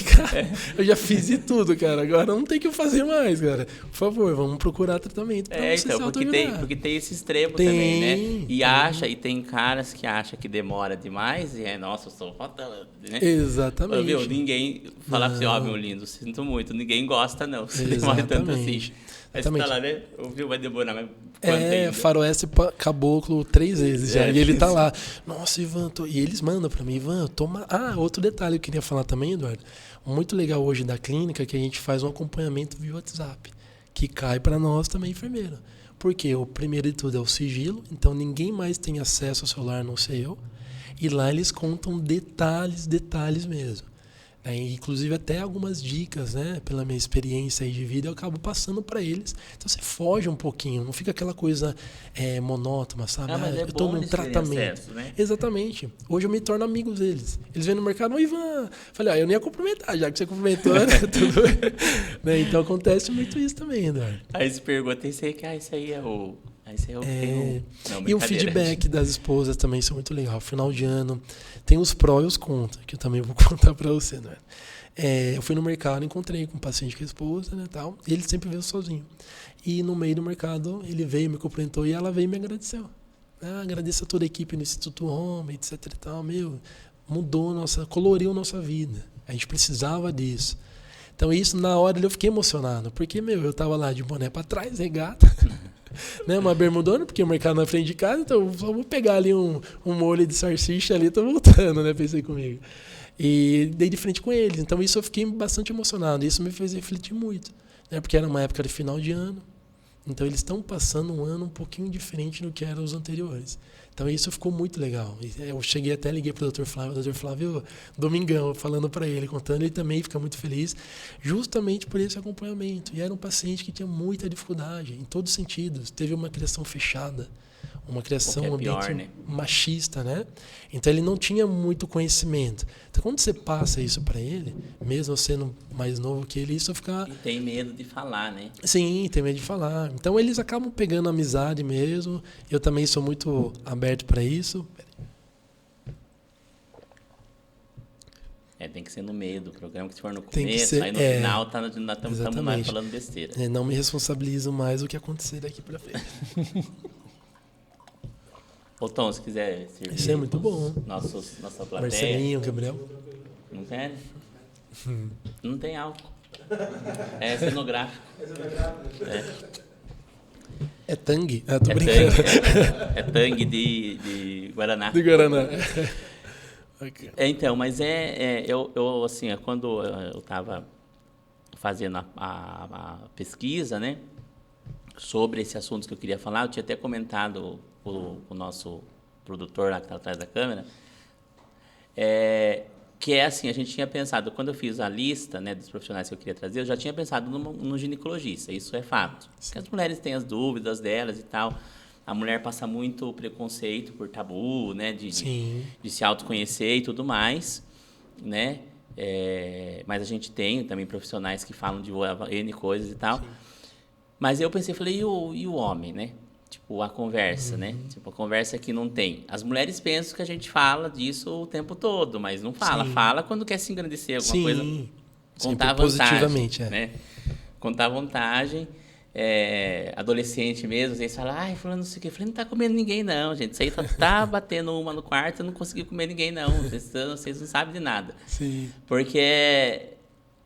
Cara, eu já fiz de tudo, cara. Agora não tem o que fazer mais, cara. Por favor, vamos procurar tratamento pra você se autoajudar. Porque tem esse extremo também, né? E tem caras que acham que demora demais e nossa, eu sou foda, né? Exatamente. Viu, ninguém... Falar pra você: meu lindo, sinto muito, ninguém gosta, não. Você demora tanto assim. Aí você tá lá, né? Ouviu, vai demorar, mas quanto ainda? Faroeste Caboclo 3 vezes já. E ele tá lá: nossa, Ivan, e eles mandam pra mim: Ivan, toma... outro detalhe que eu queria falar também, Eduardo. Muito legal hoje da clínica, que a gente faz um acompanhamento via WhatsApp, que cai pra nós também, enfermeiro. Porque o primeiro de tudo é o sigilo, então ninguém mais tem acesso ao celular, a não ser eu. E lá eles contam detalhes mesmo. Inclusive até algumas dicas, né? Pela minha experiência aí de vida, eu acabo passando para eles. Então você foge um pouquinho, não fica aquela coisa monótona, sabe? Mas eu tô num tratamento. Acesso, né? Exatamente. Hoje eu me torno amigo deles. Eles vêm no mercado: Ivan. Falei: eu nem ia cumprimentar, já que você cumprimentou, né? Tudo... né? Então acontece muito isso também, Eduardo. Aí se pergunta: isso aí é o... Não, e o feedback das esposas também são muito legal. Final de ano tem os pró e os contra, que eu também vou contar para você, né? Eu fui no mercado, encontrei com um paciente com a esposa, né, tal. E ele sempre veio sozinho. E no meio do mercado ele veio, me cumprimentou e ela veio e me agradeceu. Agradeço a toda a equipe no Instituto Homem, etc e tal. Coloriu nossa vida. A gente precisava disso. Então isso, na hora eu fiquei emocionado, porque eu tava lá de boné para trás, regata. Né, uma bermudona, porque o mercado na frente de casa, então eu só vou pegar ali um molho de salsicha ali, tô voltando, né, pensei comigo. E dei de frente com eles, então isso eu fiquei bastante emocionado, isso me fez refletir muito, né, porque era uma época de final de ano, então eles estão passando um ano um pouquinho diferente do que eram os anteriores. Então isso ficou muito legal. Eu cheguei até, liguei pro Dr. Flávio, o Dr. Flávio, domingão, falando para ele, contando, ele também fica muito feliz, justamente por esse acompanhamento. E era um paciente que tinha muita dificuldade, em todos os sentidos. Teve uma criação fechada, uma criação, um O que é ambiente pior, né? machista, né? Então ele não tinha muito conhecimento. Então quando você passa isso para ele, mesmo sendo mais novo que ele, isso fica... E tem medo de falar, né? Sim, tem medo de falar. Então eles acabam pegando amizade mesmo. Eu também sou muito aberto para isso. Tem que ser no meio do programa, que se for no Tem que começo, ser, aí no final estamos exatamente. falando besteira. Não me responsabilizo mais do que acontecer daqui para frente. Ô Tom, se quiser servir. Isso é muito bom. Nossa plateia. Marcelinho, Gabriel. Não quer? Não tem álcool. É cenográfico. É tangue? Ah, tô brincando. É tangue de Guaraná. De Guaraná. Então, mas eu assim, quando eu estava fazendo a pesquisa, né, sobre esse assunto que eu queria falar, eu tinha até comentado com o nosso produtor lá que está atrás da câmera, que é assim, a gente tinha pensado, quando eu fiz a lista, né, dos profissionais que eu queria trazer, eu já tinha pensado no ginecologista, isso é fato. Porque as mulheres têm as dúvidas delas e tal. A mulher passa muito preconceito por tabu, né, de se autoconhecer e tudo mais, né? Mas a gente tem também profissionais que falam de N coisas e tal. Sim. Mas eu pensei, falei, e o homem, né? Tipo, a conversa, né? Tipo, a conversa que não tem. As mulheres pensam que a gente fala disso o tempo todo, mas não fala. Sim. Fala quando quer se engrandecer, alguma coisa. Contar vantagem, positivamente, né? Contar vantagem. Adolescente mesmo, eles falam, ai, falando não sei o que. Eu falei, não tá comendo ninguém não, gente. Isso aí tá batendo uma no quarto, eu não consegui comer ninguém não. Vocês não sabem de nada. Sim. Porque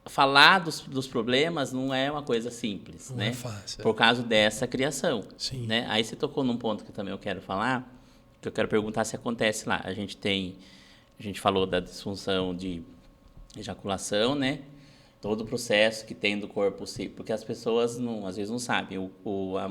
falar dos problemas não é uma coisa simples, não né? É fácil. Por causa dessa criação. Sim. Né? Aí você tocou num ponto que também eu quero falar, que eu quero perguntar se acontece lá. A gente falou da disfunção de ejaculação, né? Todo o processo que tem do corpo, porque as pessoas às vezes não sabem.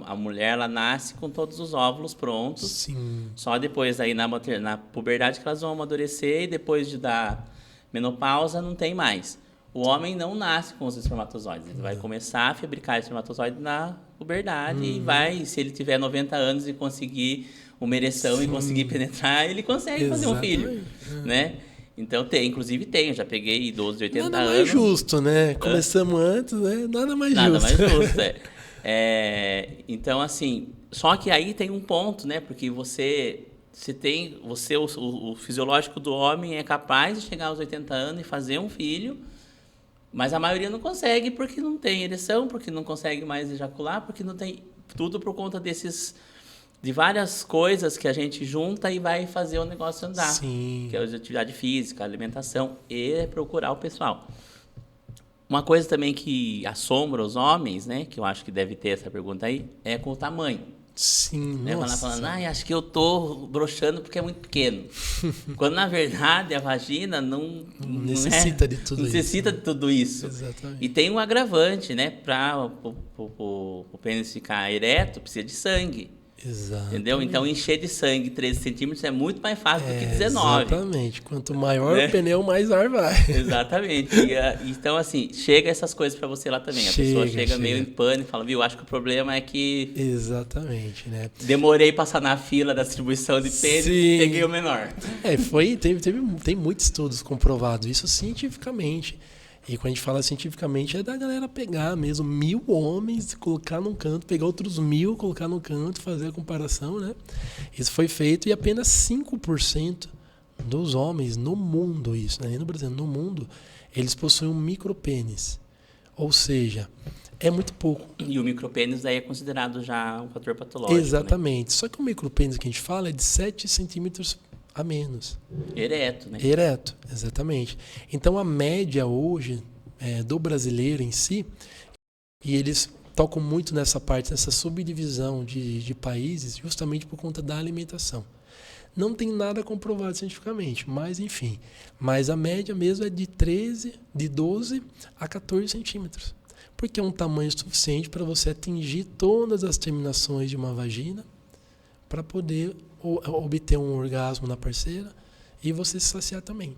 A mulher, ela nasce com todos os óvulos prontos. Sim. Só depois, aí na puberdade, que elas vão amadurecer e depois de dar menopausa, não tem mais. O homem não nasce com os espermatozoides. Ele vai começar a fabricar espermatozoide na puberdade e vai, se ele tiver 90 anos e conseguir uma ereção e conseguir penetrar, ele consegue fazer um filho, né? Então inclusive eu já peguei idosos de 80 anos. Nada mais justo, né? Começamos antes, né? Nada mais justo. Nada mais justo, então, assim, só que aí tem um ponto, né? Porque o fisiológico do homem é capaz de chegar aos 80 anos e fazer um filho, mas a maioria não consegue porque não tem ereção, porque não consegue mais ejacular, porque não tem... Tudo por conta de várias coisas que a gente junta e vai fazer o negócio andar. Sim. Que é a atividade física, a alimentação e procurar o pessoal. Uma coisa também que assombra os homens, né, que eu acho que deve ter essa pergunta aí, é com o tamanho. Sim, né? Quando ela falando, acho que eu tô broxando porque é muito pequeno. Quando, na verdade, a vagina não necessita de tudo isso. Necessita de tudo isso. Exatamente. E tem um agravante, né? Para o pênis ficar ereto, precisa de sangue. Exato. Entendeu? Então, encher de sangue 13 centímetros é muito mais fácil do que 19. Exatamente. Quanto maior o pneu, mais ar vai. Exatamente. Então, assim, chega essas coisas para você lá também. A pessoa chega meio em pânico e fala, viu, acho que o problema é que... Exatamente, né? Demorei passar na fila da distribuição de pênis e peguei o menor. Tem muitos estudos comprovados isso cientificamente. E quando a gente fala cientificamente, é da galera pegar mesmo 1.000 homens, colocar num canto, pegar outros 1.000, colocar no canto, fazer a comparação, né? Isso foi feito e apenas 5% dos homens no mundo, isso, né? No Brasil, no mundo, eles possuem um micropênis. Ou seja, é muito pouco. E o micropênis daí é considerado já um fator patológico. Exatamente. Né? Só que o micropênis que a gente fala é de 7 centímetros a menos. Ereto, né? Ereto, exatamente. Então, a média hoje do brasileiro em si, e eles tocam muito nessa parte, nessa subdivisão de países, justamente por conta da alimentação. Não tem nada comprovado cientificamente, mas enfim. Mas a média mesmo é de 12 a 14 centímetros. Porque é um tamanho suficiente para você atingir todas as terminações de uma vagina para poder obter um orgasmo na parceira e você se saciar também.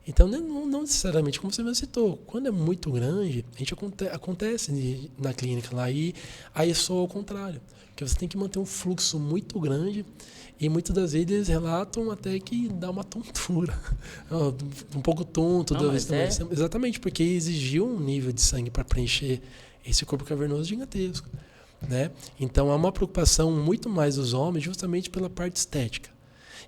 Então, não necessariamente, como você mesmo citou, quando é muito grande, a gente acontece na clínica lá, e aí soa ao contrário, que você tem que manter um fluxo muito grande, e muitas das vezes eles relatam até que dá uma tontura, um pouco tonto. Não, mas exatamente, porque exigiu um nível de sangue para preencher esse corpo cavernoso gigantesco, né? Então, há uma preocupação muito mais dos homens justamente pela parte estética.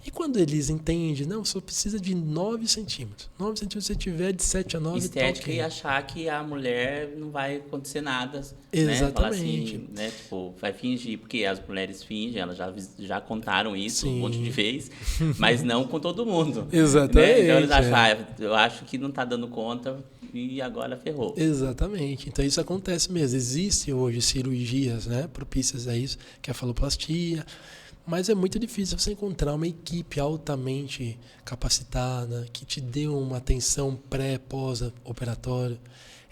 E quando eles entendem, não, só precisa de 9 centímetros. 9 centímetros, se tiver de 7 a 9, estética, tá okay. E achar que a mulher não vai acontecer nada. Exatamente. Né? Falar assim, né? Tipo, vai fingir, porque as mulheres fingem, elas já contaram isso Sim. um monte de vezes, mas não com todo mundo. Exatamente. Né? Então eles acham, eu acho que não está dando conta e agora ferrou. Exatamente. Então isso acontece mesmo. Existem hoje cirurgias, né, propícias a isso, que é a faloplastia. Mas é muito difícil você encontrar uma equipe altamente capacitada, que te dê uma atenção pré, pós-operatório.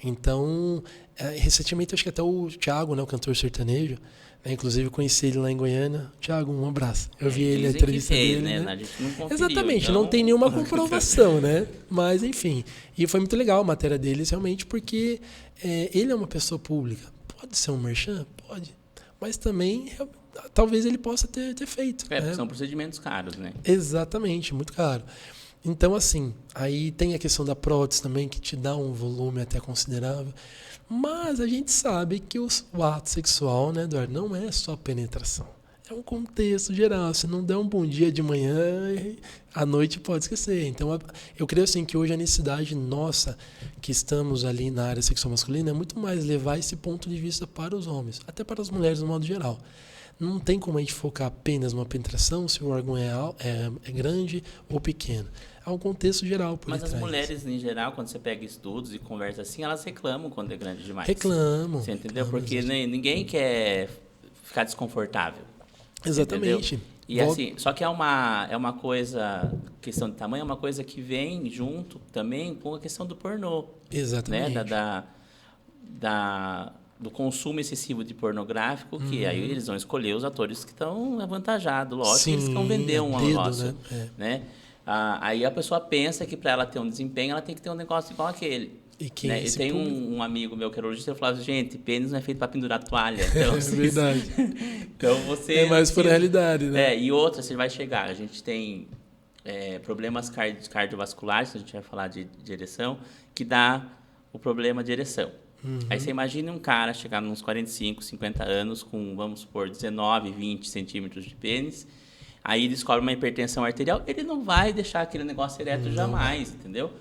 Então, recentemente, acho que até o Thiago, né, o cantor sertanejo, né, inclusive conheci ele lá em Goiânia. Thiago, um abraço. Eu vi ele, a entrevista dele. Né? A gente não conferiu, exatamente, então... não tem nenhuma comprovação, né? Mas, enfim. E foi muito legal a matéria deles, realmente, porque ele é uma pessoa pública. Pode ser um merchan? Pode. Mas também... talvez ele possa ter feito. Porque são procedimentos caros, né? Exatamente, muito caro. Então, assim, aí tem a questão da prótese também, que te dá um volume até considerável. Mas a gente sabe que o ato sexual, né, Eduardo, não é só penetração. É um contexto geral. Se não der um bom dia de manhã, à noite pode esquecer. Então, eu creio assim que hoje a necessidade nossa, que estamos ali na área sexual masculina, é muito mais levar esse ponto de vista para os homens, até para as mulheres no modo geral. Não tem como a gente focar apenas numa penetração, se o órgão é grande ou pequeno. Há um contexto geral por Mas detrás. As mulheres, em geral, quando você pega estudos e conversa assim, elas reclamam quando é grande demais. Reclamam. Você entendeu? Porque exatamente. Ninguém quer ficar desconfortável. Exatamente. E assim, só que é uma coisa, questão de tamanho, é uma coisa que vem junto também com a questão do pornô. Exatamente. Né? Do consumo excessivo de pornográfico, que aí eles vão escolher os atores que estão avantajados. Lógico. Sim, que eles vão vender um negócio. Né? Aí a pessoa pensa que para ela ter um desempenho, ela tem que ter um negócio igual aquele. E tem um amigo meu que era urologista, eu falava, gente, pênis não é feito para pendurar toalha. Então, verdade. Então você... É mais por realidade, né? E outra, você vai chegar. A gente tem problemas cardiovasculares, a gente vai falar de ereção, que dá o problema de ereção. Aí você imagina um cara chegar nos 45, 50 anos com, vamos supor, 19, 20 centímetros de pênis, aí descobre uma hipertensão arterial, ele não vai deixar aquele negócio ereto jamais, entendeu?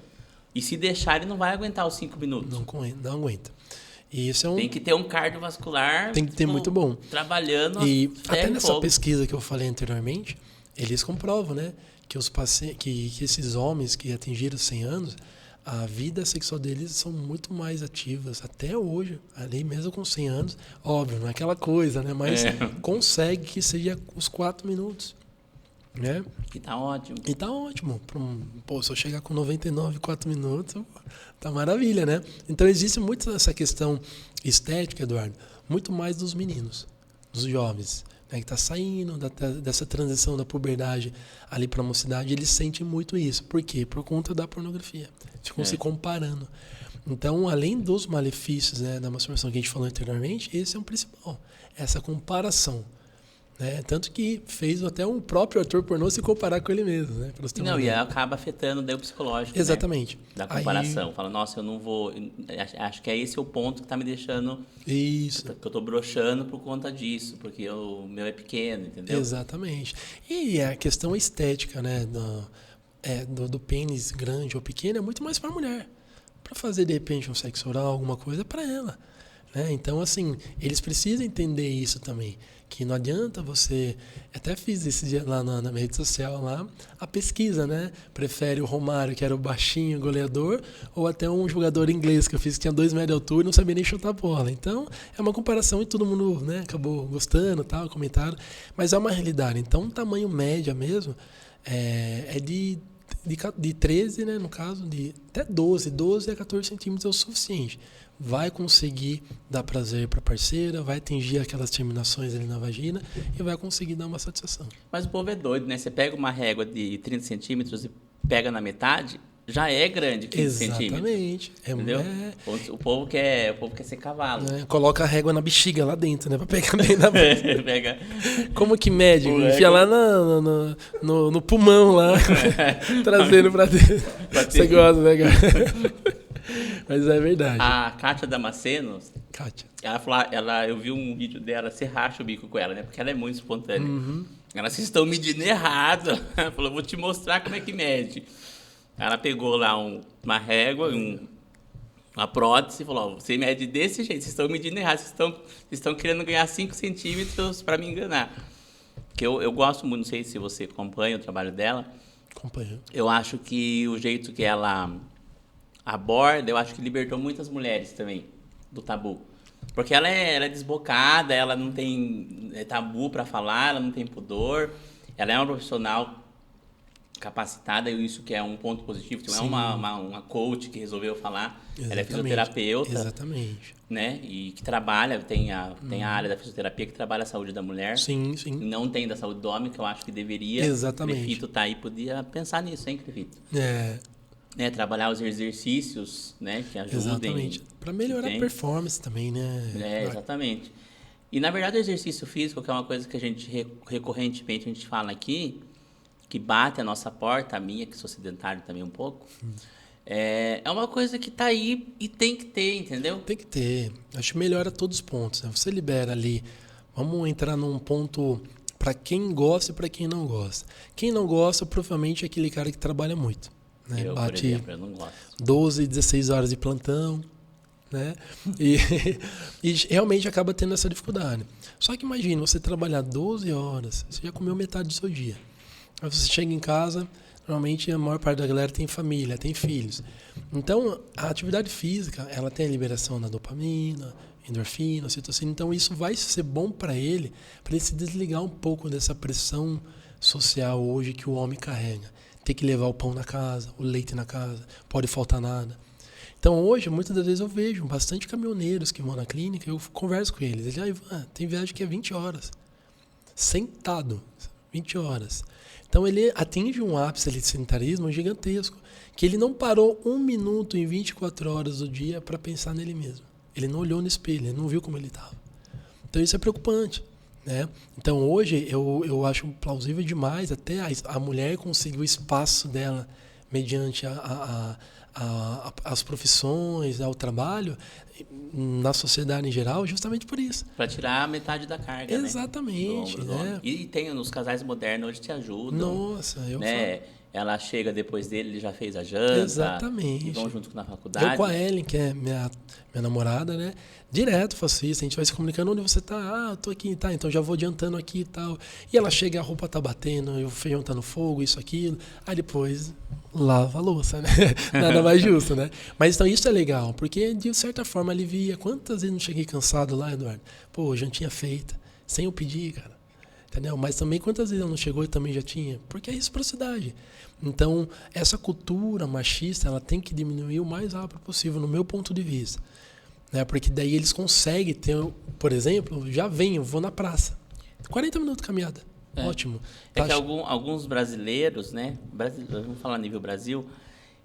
E se deixar, ele não vai aguentar os 5 minutos. Não aguenta. E isso tem que ter um cardiovascular... Tem que ter muito bom. Trabalhando e até nessa pesquisa que eu falei anteriormente, eles comprovam, né, que esses homens que atingiram 100 anos... a vida sexual deles são muito mais ativas até hoje, ali mesmo com 100 anos. Óbvio, não é aquela coisa, né? Mas consegue que seja os 4 minutos. Né? E tá ótimo. Se eu chegar com 99, 4 minutos, tá maravilha, né? Então existe muito essa questão estética, Eduardo, muito mais dos meninos, dos jovens. Que está saindo dessa transição da puberdade ali para a mocidade, eles sentem muito isso. Por quê? Por conta da pornografia. Ficam se comparando. Então, além dos malefícios, né, da masturbação que a gente falou anteriormente, esse é o principal. Essa comparação. Né? Tanto que fez até um próprio ator pornô se comparar com ele mesmo. Né? E acaba afetando daí o psicológico. Exatamente. Né? Da comparação. Fala, nossa, eu não vou... Acho que esse é o ponto que está me deixando... Isso. Que eu estou broxando por conta disso, porque o meu é pequeno, entendeu? Exatamente. E a questão estética, né, do pênis grande ou pequeno é muito mais para a mulher. Para fazer, de repente, um sexo oral, alguma coisa, para ela. Né? Então, assim, eles precisam entender isso também. Que não adianta você... Até fiz esse dia lá na minha rede social, lá, a pesquisa, né? Prefere o Romário, que era o baixinho goleador, ou até um jogador inglês que eu fiz, que tinha 2 metros de altura e não sabia nem chutar a bola. Então, é uma comparação e todo mundo, né, acabou gostando, tal, comentaram. Mas é uma realidade. Então, um tamanho média mesmo é de 13, né, no caso, de até 12 a 14 centímetros é o suficiente. Vai conseguir dar prazer para a parceira, vai atingir aquelas terminações ali na vagina e vai conseguir dar uma satisfação. Mas o povo é doido, né? Você pega uma régua de 30 centímetros e pega na metade, já é grande, 15 centímetros. Exatamente. Entendeu? O povo quer ser cavalo. Coloca a régua na bexiga lá dentro, né? Pra pegar bem na Pega. Como que mede? Enfia lá no pulmão lá, trazendo pra dentro. Você gosta, né, cara? Mas é verdade. A Kátia Damasceno, Kátia. ela falou, eu vi um vídeo dela, você racha o bico com ela, né? Porque ela é muito espontânea. Ela, vocês estão medindo errado. Ela falou, vou te mostrar como é que mede. Ela pegou lá uma régua, uma prótese e falou, você mede desse jeito, vocês estão medindo errado, vocês estão querendo ganhar 5 centímetros para me enganar. Porque eu gosto muito, não sei se você acompanha o trabalho dela. Acompanho. Eu acho que o jeito que ela aborda, eu acho que libertou muitas mulheres também do tabu. Porque ela é desbocada, ela não tem tabu para falar, ela não tem pudor, ela é uma profissional capacitada, e isso que é um ponto positivo, não é uma coach que resolveu falar. Exatamente. Ela é fisioterapeuta. Exatamente. Né? E que trabalha, tem a área da fisioterapia que trabalha a saúde da mulher. Sim, sim. Não tem da saúde do homem, que eu acho que deveria. Exatamente. O Crefito tá aí, podia pensar nisso, hein, Crefito? É. Trabalhar os exercícios, né, que ajudem. Exatamente. Para melhorar a performance também, né? Exatamente. E, na verdade, o exercício físico, que é uma coisa que a gente recorrentemente a gente fala aqui, que bate a nossa porta, a minha, que sou sedentário também um pouco, é uma coisa que tá aí e tem que ter, entendeu? Tem que ter. Acho que melhora todos os pontos, né? Você libera ali. Vamos entrar num ponto para quem gosta e para quem não gosta. Quem não gosta, provavelmente, é aquele cara que trabalha muito. Né? Eu, bate, por exemplo, eu não gosto. 12, 16 horas de plantão, né? E realmente acaba tendo essa dificuldade. Só que imagine, você trabalhar 12 horas, você já comeu metade do seu dia. Aí você chega em casa, normalmente a maior parte da galera tem família, tem filhos. Então, a atividade física, ela tem a liberação da dopamina, endorfina, ocitocina. Então, isso vai ser bom para ele se desligar um pouco dessa pressão social hoje que o homem carrega. Ter que levar o pão na casa, o leite na casa, pode faltar nada. Então, hoje, muitas das vezes eu vejo bastante caminhoneiros que vão na clínica, eu converso com eles. Eles Ivan, tem viagem que é 20 horas. Sentado, 20 horas. Então, ele atinge um ápice de sedentarismo gigantesco, que ele não parou 1 minuto em 24 horas do dia para pensar nele mesmo. Ele não olhou no espelho, ele não viu como ele estava. Então, isso é preocupante. Né? Então, hoje, eu acho plausível demais até a mulher conseguir o espaço dela mediante as profissões, o trabalho, na sociedade em geral, justamente por isso. Para tirar metade da carga, exatamente, né? E tem nos casais modernos, hoje te ajudam. Nossa, né? Ela chega depois dele, ele já fez a janta. Exatamente. E vão junto na faculdade. Eu com a Ellen, que é minha namorada, né? Direto faço isso, a gente vai se comunicando, onde você tá? Ah, eu tô aqui, tá, então já vou adiantando aqui e tal. E ela chega, a roupa tá batendo, o feijão tá no fogo, isso, aquilo. Aí depois lava a louça, né? Nada mais justo, né? Mas então isso é legal, porque de certa forma alivia. Quantas vezes não cheguei cansado lá, Eduardo? Pô, jantinha feita, sem eu pedir, cara. Entendeu? Mas também quantas vezes ela não chegou e também já tinha? Porque é reciprocidade. Então, essa cultura machista, ela tem que diminuir o mais rápido possível, no meu ponto de vista. Né? Porque daí eles conseguem ter, por exemplo, eu vou na praça. 40 minutos de caminhada. Ótimo. É que alguns brasileiros, né? Vamos falar a nível Brasil,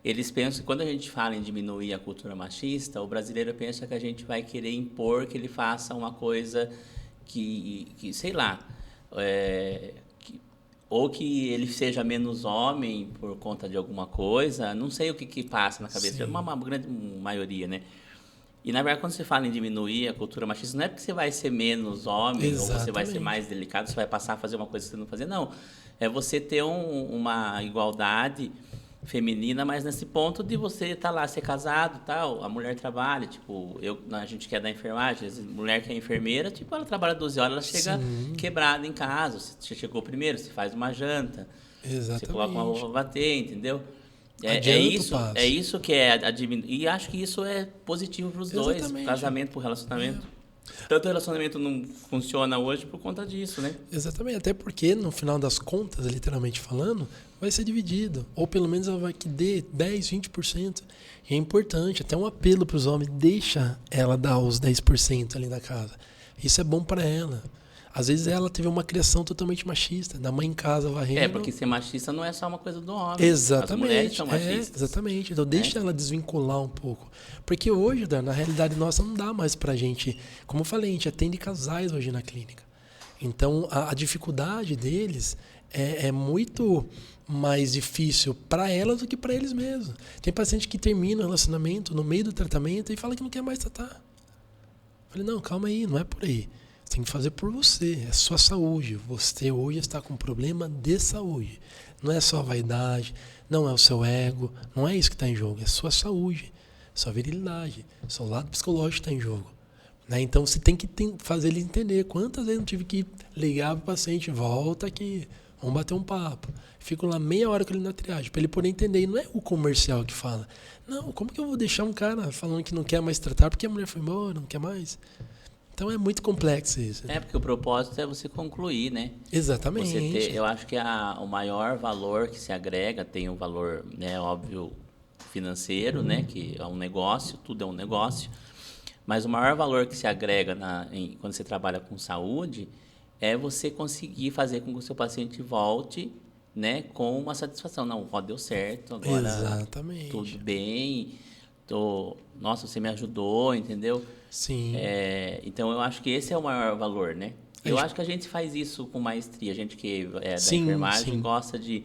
eles pensam que quando a gente fala em diminuir a cultura machista, o brasileiro pensa que a gente vai querer impor que ele faça uma coisa que sei lá, ou que ele seja menos homem por conta de alguma coisa, não sei o que passa na cabeça, uma grande maioria, né? E, na verdade, quando você fala em diminuir a cultura machista, não é porque você vai ser menos homem, ou você vai ser mais delicado, você vai passar a fazer uma coisa que você não fazia, não. É você ter uma igualdade feminina, mas nesse ponto de você estar lá, ser casado, tal, a mulher trabalha, tipo, a gente que é da enfermagem, a mulher que é enfermeira, tipo, ela trabalha 12 horas, ela chega quebrada em casa, você chegou primeiro, você faz uma janta, você coloca uma roupa pra bater, entendeu? É isso que é a diminuir, e acho que isso é positivo para os dois, pro casamento, pro relacionamento. Tanto o relacionamento não funciona hoje por conta disso, né? Exatamente, até porque no final das contas, literalmente falando, vai ser dividido. Ou pelo menos ela vai que dê 10, 20%. E é importante, até um apelo para os homens, deixa ela dar os 10% ali na casa. Isso é bom para ela. Às vezes ela teve uma criação totalmente machista, da mãe em casa varrendo. Porque ser machista não é só uma coisa do homem. Exatamente. As mulheres são machistas. Exatamente. Então deixa ela desvincular um pouco. Porque hoje, Dan, na realidade nossa, não dá mais pra gente. Como eu falei, a gente atende casais hoje na clínica. Então a dificuldade deles é muito mais difícil para elas do que para eles mesmos. Tem paciente que termina o relacionamento no meio do tratamento e fala que não quer mais tratar. Eu falei, não, calma aí, não é por aí. Você tem que fazer por você, é sua saúde. Você hoje está com um problema de saúde. Não é só vaidade, não é o seu ego, não é isso que está em jogo, é sua saúde, sua virilidade, seu lado psicológico está em jogo. Né? Então você tem que fazer ele entender. Quantas vezes eu tive que ligar para o paciente, volta aqui, vamos bater um papo. Fico lá meia hora com ele na triagem, para ele poder entender. E não é o comercial que fala. Não, como que eu vou deixar um cara falando que não quer mais tratar porque a mulher foi embora, não quer mais? Então é muito complexo isso. É, porque o propósito é você concluir, né? Exatamente. Eu acho que o maior valor que se agrega tem um valor, né, óbvio, financeiro, né? Que é um negócio, tudo é um negócio. Mas o maior valor que se agrega quando você trabalha com saúde é você conseguir fazer com que o seu paciente volte, né, com uma satisfação. Não, ó, deu certo, agora Exatamente. tudo bem, nossa, você me ajudou, entendeu? Sim. Então, eu acho que esse é o maior valor, né? Eu acho que a gente faz isso com maestria. A gente que é da enfermagem gosta de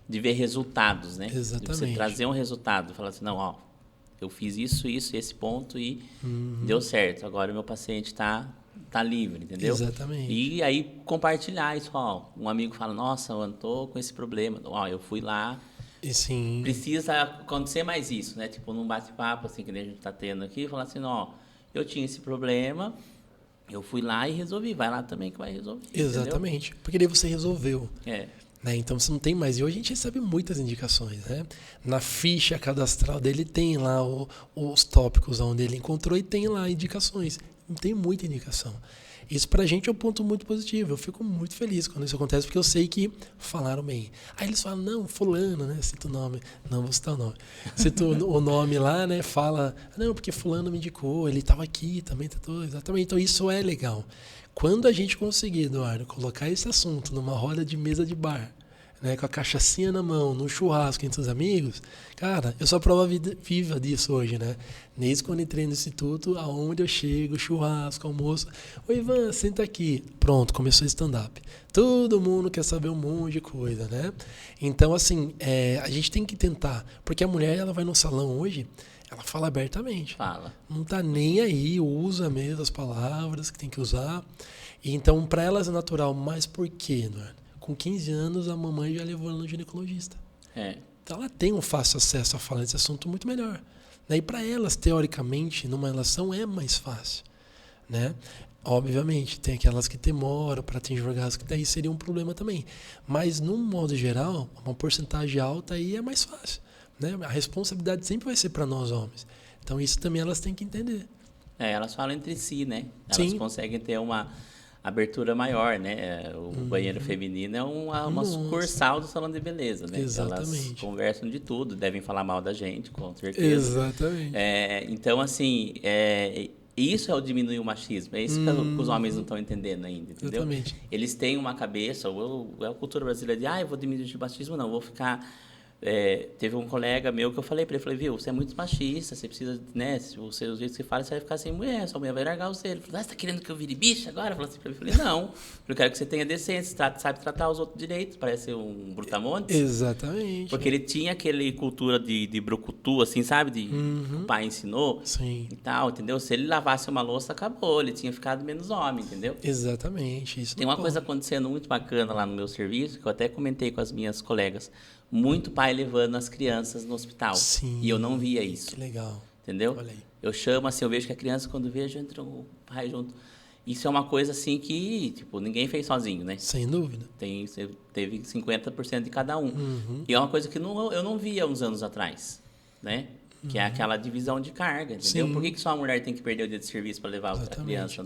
ver resultados, né? Exatamente. De você trazer um resultado, falar assim, não, ó, eu fiz isso, esse ponto e deu certo. Agora o meu paciente tá livre, entendeu? Exatamente. E aí compartilhar isso, ó. Um amigo fala, nossa, eu tô com esse problema. Ó, eu fui lá. E sim. Precisa acontecer mais isso, né? Tipo, num bate-papo, assim, que a gente tá tendo aqui, falar assim, ó, eu tinha esse problema, eu fui lá e resolvi. Vai lá também que vai resolver. Exatamente. Entendeu? Porque daí você resolveu. Né? Então você não tem mais. E hoje a gente recebe muitas indicações. Né? Na ficha cadastral dele tem lá os tópicos onde ele encontrou e tem lá indicações. Não tem muita indicação. Isso pra gente é um ponto muito positivo. Eu fico muito feliz quando isso acontece, porque eu sei que falaram bem. Aí eles falam, não, fulano, né? Cita o nome. Não vou citar o nome. Cita o nome lá, né? Fala, não, porque fulano me indicou, ele estava aqui, também tratou. Exatamente. Então isso é legal. Quando a gente conseguir, Eduardo, colocar esse assunto numa roda de mesa de bar, né, com a cachaçinha na mão, no churrasco entre os amigos, cara, eu sou a prova viva disso hoje, né? Desde quando entrei no instituto, aonde eu chego, churrasco, almoço, oi Ivan, senta aqui. Pronto, começou o stand-up. Todo mundo quer saber um monte de coisa, né? Então, assim, a gente tem que tentar, porque a mulher, ela vai no salão hoje, ela fala abertamente. Fala. Não tá nem aí, usa mesmo as palavras que tem que usar. E então, para elas é natural, mas por quê, Eduardo? Com 15 anos, a mamãe já levou ela no ginecologista. Então, ela tem um fácil acesso a falar desse assunto muito melhor. E para elas, teoricamente, numa relação é mais fácil. Né? Obviamente, tem aquelas que demoram para atingir o orgasmo, que daí seria um problema também. Mas, num modo geral, uma porcentagem alta aí é mais fácil. Né? A responsabilidade sempre vai ser para nós, homens. Então, isso também elas têm que entender. Elas falam entre si, né? Elas conseguem ter uma abertura maior, né? O banheiro feminino é uma sucursal do salão de beleza, né? Exatamente. Elas conversam de tudo, devem falar mal da gente, com certeza. Exatamente. Então, assim, isso é o diminuir o machismo. É isso que os homens não estão entendendo ainda, entendeu? Exatamente. Eles têm uma cabeça, é a cultura brasileira de, eu vou diminuir o machismo, não, vou ficar... teve um colega meu que eu falei para ele, viu, você é muito machista, você precisa, né, se você, os jeitos que você fala, você vai ficar sem mulher, sua mulher vai largar você. Ele falou, você tá querendo que eu vire bicha agora? Eu falei assim pra ele, falei, não, eu quero que você tenha decência, sabe tratar os outros direitos, parece um brutamontes. Exatamente. Porque ele tinha aquele cultura de brucutu, assim, sabe, que o pai ensinou. Sim. E tal, entendeu? Se ele lavasse uma louça, acabou, ele tinha ficado menos homem, entendeu? Exatamente. Isso tem uma coisa acontecendo muito bacana lá no meu serviço, que eu até comentei com as minhas colegas. Muito pai levando as crianças no hospital. Sim. E eu não via isso. Que legal. Entendeu? Olha aí. Eu chamo assim, eu vejo que a criança, quando vejo, entra o pai junto. Isso é uma coisa assim que, tipo, ninguém fez sozinho, né? Sem dúvida. Teve 50% de cada um. E é uma coisa que eu não via uns anos atrás, né? Que é aquela divisão de carga, entendeu? Sim. Por que só a mulher tem que perder o dia de serviço para levar a criança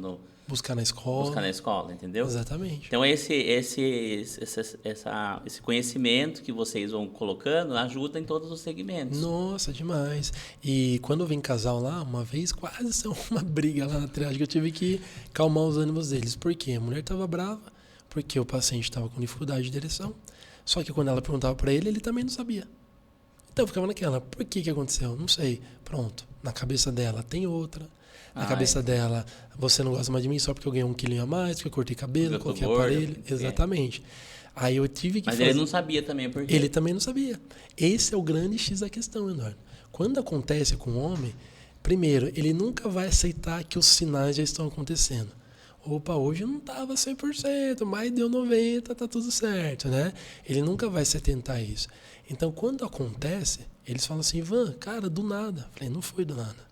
buscar na escola. Buscar na escola, entendeu? Exatamente. Então, esse conhecimento que vocês vão colocando ajuda em todos os segmentos. Nossa, demais. E quando vem casal lá, uma vez quase saiu uma briga lá na triagem que eu tive que calmar os ânimos deles. Por quê? A mulher estava brava, porque o paciente estava com dificuldade de ereção. Só que quando ela perguntava para ele, ele também não sabia. Então eu ficava naquela, por que aconteceu? Não sei. Pronto, na cabeça dela tem outra. Na cabeça dela, você não gosta mais de mim só porque eu ganhei 1 quilinho a mais, porque eu cortei cabelo, coloquei aparelho. Exatamente. Aí eu tive que Mas ele não sabia também por quê. Ele também não sabia. Esse é o grande X da questão, Eduardo. Quando acontece com o homem, primeiro, ele nunca vai aceitar que os sinais já estão acontecendo. Opa, hoje não estava 100%, mas deu 90%, tá tudo certo, né? Ele nunca vai se atentar a isso. Então, quando acontece, eles falam assim, Ivan, cara, do nada. Falei, não foi do nada.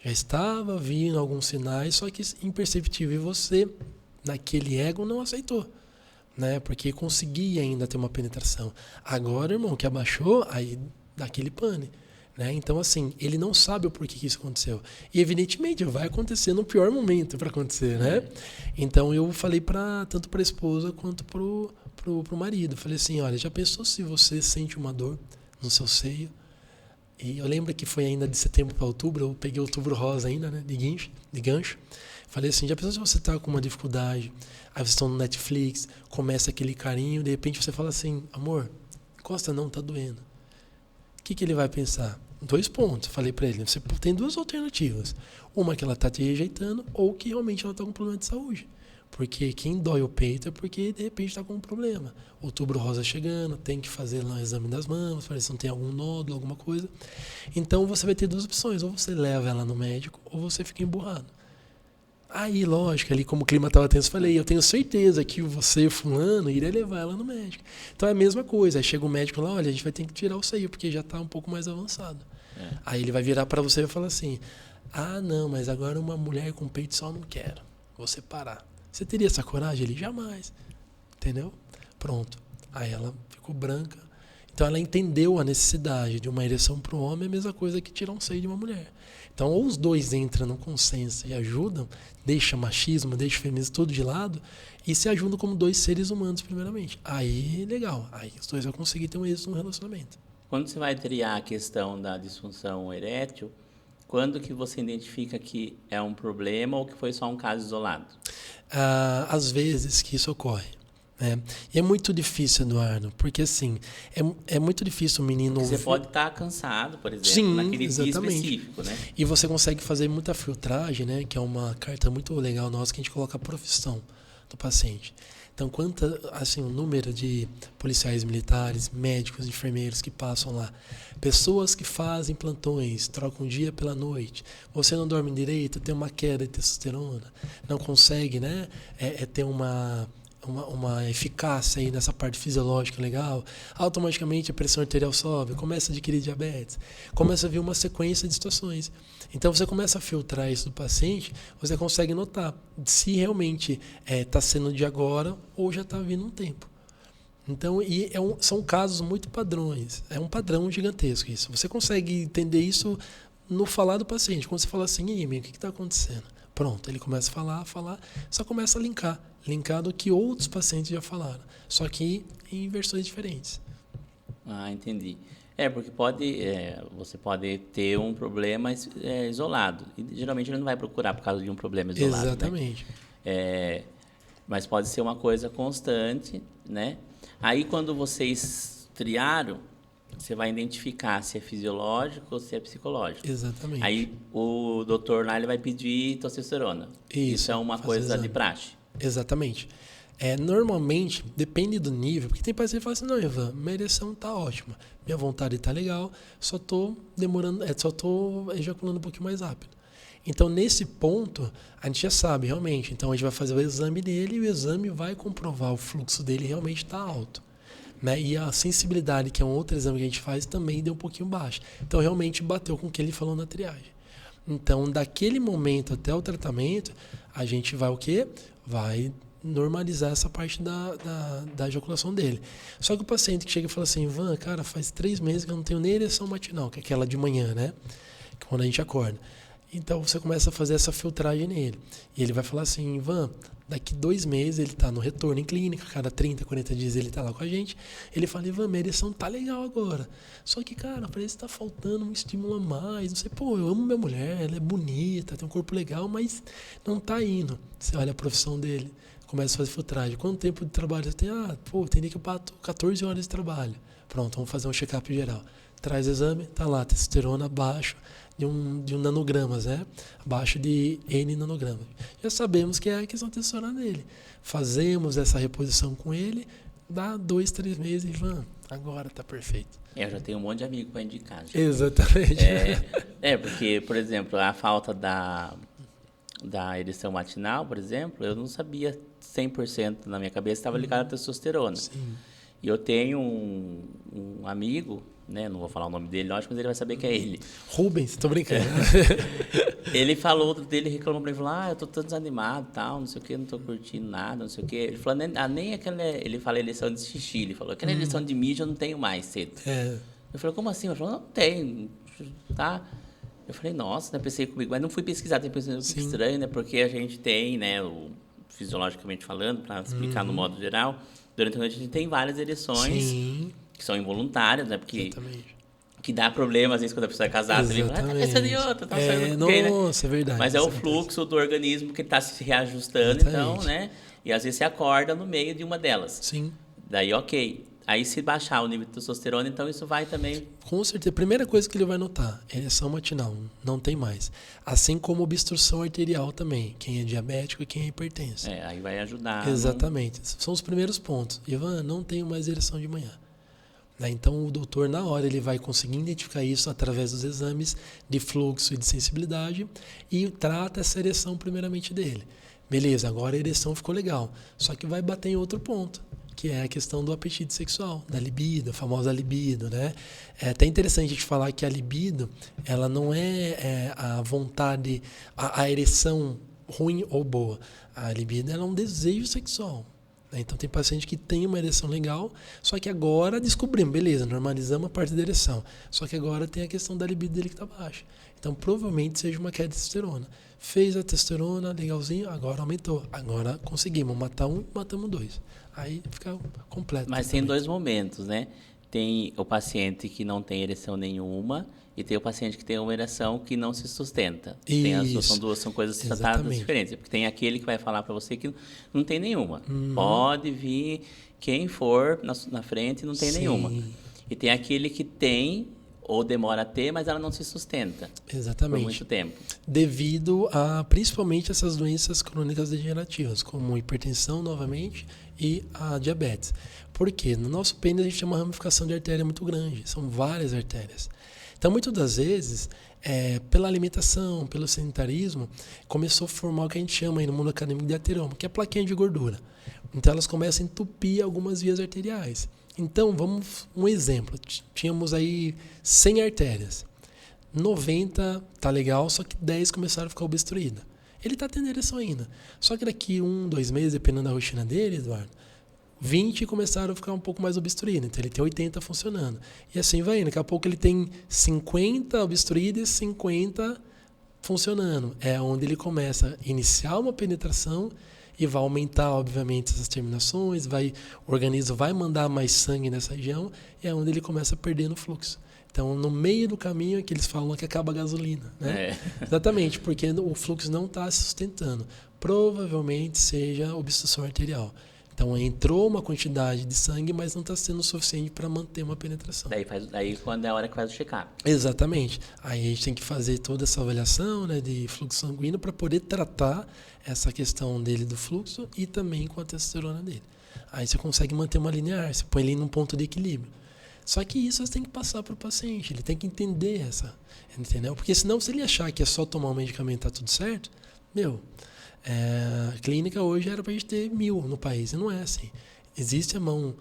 Já estava vindo alguns sinais, só que imperceptível. E você, naquele ego, não aceitou, né? Porque conseguia ainda ter uma penetração. Agora, irmão, que abaixou, aí dá aquele pane. Né? Então, assim, ele não sabe o porquê que isso aconteceu. E, evidentemente, vai acontecer no pior momento para acontecer, né? Então, eu falei tanto para a esposa quanto pro marido. Falei assim, olha, já pensou se você sente uma dor no seu seio? E eu lembro que foi ainda de setembro para outubro, eu peguei outubro rosa ainda, né? De gancho. Falei assim, já pensou se você tá com uma dificuldade, aí vocês estão no Netflix, começa aquele carinho, de repente você fala assim, amor, encosta não, tá doendo. O que ele vai pensar? 2 pontos. Falei para ele, você tem 2 alternativas. Uma que ela tá te rejeitando ou que realmente ela tá com um problema de saúde. Porque quem dói o peito é porque de repente está com um problema. Outubro rosa chegando, tem que fazer lá o exame das mamas, para ver se não tem algum nódulo, alguma coisa. Então você vai ter 2 opções. Ou você leva ela no médico ou você fica emburrado. Aí, lógico, ali como o clima estava tenso, eu falei, eu tenho certeza que você, fulano, iria levar ela no médico. Então é a mesma coisa. Aí chega o médico lá, olha, a gente vai ter que tirar o seio, porque já está um pouco mais avançado. Aí ele vai virar para você e vai falar assim, ah, não, mas agora uma mulher com peito só não quero. Vou separar. Você teria essa coragem? Ele, jamais. Entendeu? Pronto. Aí ela ficou branca. Então ela entendeu a necessidade de uma ereção para o homem, é a mesma coisa que tirar um seio de uma mulher. Então, ou os dois entram no consenso e ajudam, deixa machismo, deixa feminismo tudo de lado, e se ajudam como 2 seres humanos, primeiramente. Aí, legal. Aí os 2 vão conseguir ter um êxito no relacionamento. Quando você vai triar a questão da disfunção erétil, quando que você identifica que é um problema ou que foi só um caso isolado? Às vezes que isso ocorre. E é muito difícil, Eduardo, porque assim, é muito difícil o menino... Porque você pode estar cansado, por exemplo, Sim, naquele exatamente. dia específico, né? E você consegue fazer muita filtragem, né? Que é uma carta muito legal nossa, que a gente coloca a profissão do paciente. Então, o número de policiais militares, médicos, enfermeiros que passam lá, pessoas que fazem plantões, trocam o dia pela noite, você não dorme direito, tem uma queda de testosterona, não consegue, né? Ter uma eficácia aí nessa parte fisiológica legal, automaticamente a pressão arterial sobe, começa a adquirir diabetes, começa a vir uma sequência de situações. Então você começa a filtrar isso do paciente, você consegue notar se realmente está sendo de agora ou já está vindo um tempo. Então, são casos muito padrões, é um padrão gigantesco isso. Você consegue entender isso no falar do paciente, quando você fala assim, e aí, amigo, o que está acontecendo? Pronto, ele começa a falar, só começa a linkar do que outros pacientes já falaram, só que em versões diferentes. Ah, entendi. Porque você pode ter um problema isolado, e geralmente ele não vai procurar por causa de um problema isolado. Exatamente. Né? Mas pode ser uma coisa constante, né? Aí quando vocês triaram, você vai identificar se é fisiológico ou se é psicológico. Exatamente. Aí o doutor lá ele vai pedir testosterona. Isso é uma coisa de praxe. Exatamente. Normalmente, depende do nível, porque tem paciente que fala assim, não, Ivan, minha ereção tá ótima, minha vontade tá legal, só tô ejaculando um pouquinho mais rápido. Então, nesse ponto, a gente já sabe realmente. Então, a gente vai fazer o exame dele e o exame vai comprovar o fluxo dele realmente está alto. Né? E a sensibilidade, que é um outro exame que a gente faz, também deu um pouquinho baixa. Então, realmente bateu com o que ele falou na triagem. Então, daquele momento até o tratamento, a gente vai o quê? Vai normalizar essa parte da ejaculação dele. Só que o paciente que chega e fala assim, Ivan, cara, faz 3 meses que eu não tenho nem ereção matinal, que é aquela de manhã, né? Que é quando a gente acorda. Então você começa a fazer essa filtragem nele. E ele vai falar assim, Ivan, daqui 2 meses ele está no retorno em clínica, cada 30, 40 dias ele está lá com a gente. Ele fala, Ivan, minha ereção tá legal agora. Só que, cara, parece que tá faltando um estímulo a mais. Não sei, pô, eu amo minha mulher, ela é bonita, tem um corpo legal, mas não tá indo. Você olha a profissão dele, começa a fazer filtragem. Quanto tempo de trabalho você tem? Tem dia que eu bato 14 horas de trabalho. Pronto, vamos fazer um check-up geral. Traz o exame, tá lá, testosterona abaixo de um nanogramas, né? Abaixo de N nanogramas. Já sabemos que é a questão da testosterona dele. Fazemos essa reposição com ele, dá 2, 3 meses e vamos, agora tá perfeito. Eu já tenho um monte de amigo para indicar. Já. Exatamente. Porque, por exemplo, a falta da ereção matinal, por exemplo, eu não sabia 100% na minha cabeça, estava ligado à testosterona. Sim. E eu tenho um amigo, né, não vou falar o nome dele, lógico, mas ele vai saber que é ele. Rubens, tô brincando. Ele falou dele, reclamou pra ele, falou, eu tô tão desanimado, tal, não sei o que, não tô curtindo nada, não sei o que. Ele falou, nem aquela, ele fala eleição de xixi, ele falou, aquela eleição de mídia eu não tenho mais cedo. Eu falei, como assim? Ele falou, não tem, tá? Eu falei, nossa, né, pensei comigo, mas não fui pesquisar, tem pensado que estranho, né, porque a gente tem, né, fisiologicamente falando, para explicar no modo geral, durante a noite a gente tem várias ereções que são involuntárias, né, porque... Exatamente. Que dá problema, às vezes, quando a pessoa é casada. Você fala, tá pensando em outra, tá saindo com quem, né? Nossa, é verdade. Mas é o fluxo do organismo que está se reajustando, então, né? E às vezes você acorda no meio de uma delas. Sim. Daí, ok. Aí, se baixar o nível de testosterona, então isso vai também... Com certeza. Primeira coisa que ele vai notar, ereção matinal, não tem mais. Assim como obstrução arterial também, quem é diabético e quem é hipertenso. Aí vai ajudar. Exatamente. São os primeiros pontos. Ivan, não tenho mais ereção de manhã. Então, o doutor, na hora, ele vai conseguir identificar isso através dos exames de fluxo e de sensibilidade e trata essa ereção primeiramente dele. Beleza, agora a ereção ficou legal. Só que vai bater em outro ponto, que é a questão do apetite sexual, da libido, a famosa libido, né? É até interessante a gente falar que a libido, ela não é a vontade, a ereção ruim ou boa. A libido ela é um desejo sexual. Então, tem paciente que tem uma ereção legal, só que agora descobrimos, beleza, normalizamos a parte da ereção. Só que agora tem a questão da libido dele que está baixa. Então, provavelmente seja uma queda de testosterona. Fez a testosterona, legalzinho, agora aumentou. Agora conseguimos matar um, matamos 2. Aí fica completo. Mas tem 2 momentos, né? Tem o paciente que não tem ereção nenhuma e tem o paciente que tem uma ereção que não se sustenta. São coisas tratadas diferentes. Porque tem aquele que vai falar para você que não tem nenhuma. Pode vir quem for na frente e não tem nenhuma. E tem aquele que tem ou demora a ter, mas ela não se sustenta. Exatamente. Por muito tempo. Devido a, principalmente, essas doenças crônicas degenerativas, como hipertensão, novamente, e a diabetes. Por quê? No nosso pênis a gente tem uma ramificação de artéria muito grande. São várias artérias. Então, muitas das vezes, pela alimentação, pelo sedentarismo, começou a formar o que a gente chama aí no mundo acadêmico de ateroma, que é a plaquinha de gordura. Então, elas começam a entupir algumas vias arteriais. Então, um exemplo. Tínhamos aí 100 artérias. 90 tá legal, só que 10 começaram a ficar obstruídas. Ele está tendo ereção ainda. Só que daqui 1, 2 meses, dependendo da rotina dele, Eduardo, 20 começaram a ficar um pouco mais obstruídos. Então, ele tem 80 funcionando. E assim vai indo. Daqui a pouco ele tem 50 obstruídos e 50 funcionando. É onde ele começa a iniciar uma penetração e vai aumentar, obviamente, essas terminações, o organismo vai mandar mais sangue nessa região e é onde ele começa a perder no fluxo. Então, no meio do caminho é que eles falam que acaba a gasolina. Né? Exatamente, porque o fluxo não está se sustentando. Provavelmente seja obstrução arterial. Então, entrou uma quantidade de sangue, mas não está sendo suficiente para manter uma penetração. Daí quando é a hora que faz o check-up. Exatamente. Aí a gente tem que fazer toda essa avaliação, né, de fluxo sanguíneo para poder tratar essa questão dele do fluxo e também com a testosterona dele. Aí você consegue manter uma linear, você põe ele num ponto de equilíbrio. Só que isso você tem que passar para o paciente, ele tem que entender entendeu? Porque senão, se ele achar que é só tomar um medicamento e tá tudo certo, a clínica hoje era para a gente ter 1.000 no país, e não é assim. Existe a mão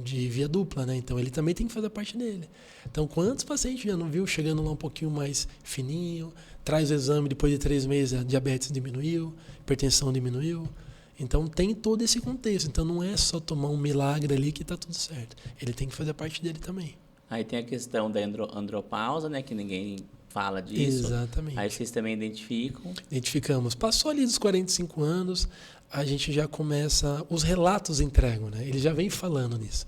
de via dupla, né? Então ele também tem que fazer a parte dele. Então, quantos pacientes já não viu chegando lá um pouquinho mais fininho, traz o exame, depois de 3 meses a diabetes diminuiu, hipertensão diminuiu. Então tem todo esse contexto. Então não é só tomar um milagre ali que está tudo certo. Ele tem que fazer a parte dele também. Aí tem a questão da andropausa, né? Que ninguém fala disso. Exatamente. Aí vocês também identificam. Identificamos. Passou ali dos 45 anos, a gente já começa... Os relatos entregam, né? Ele já vem falando nisso.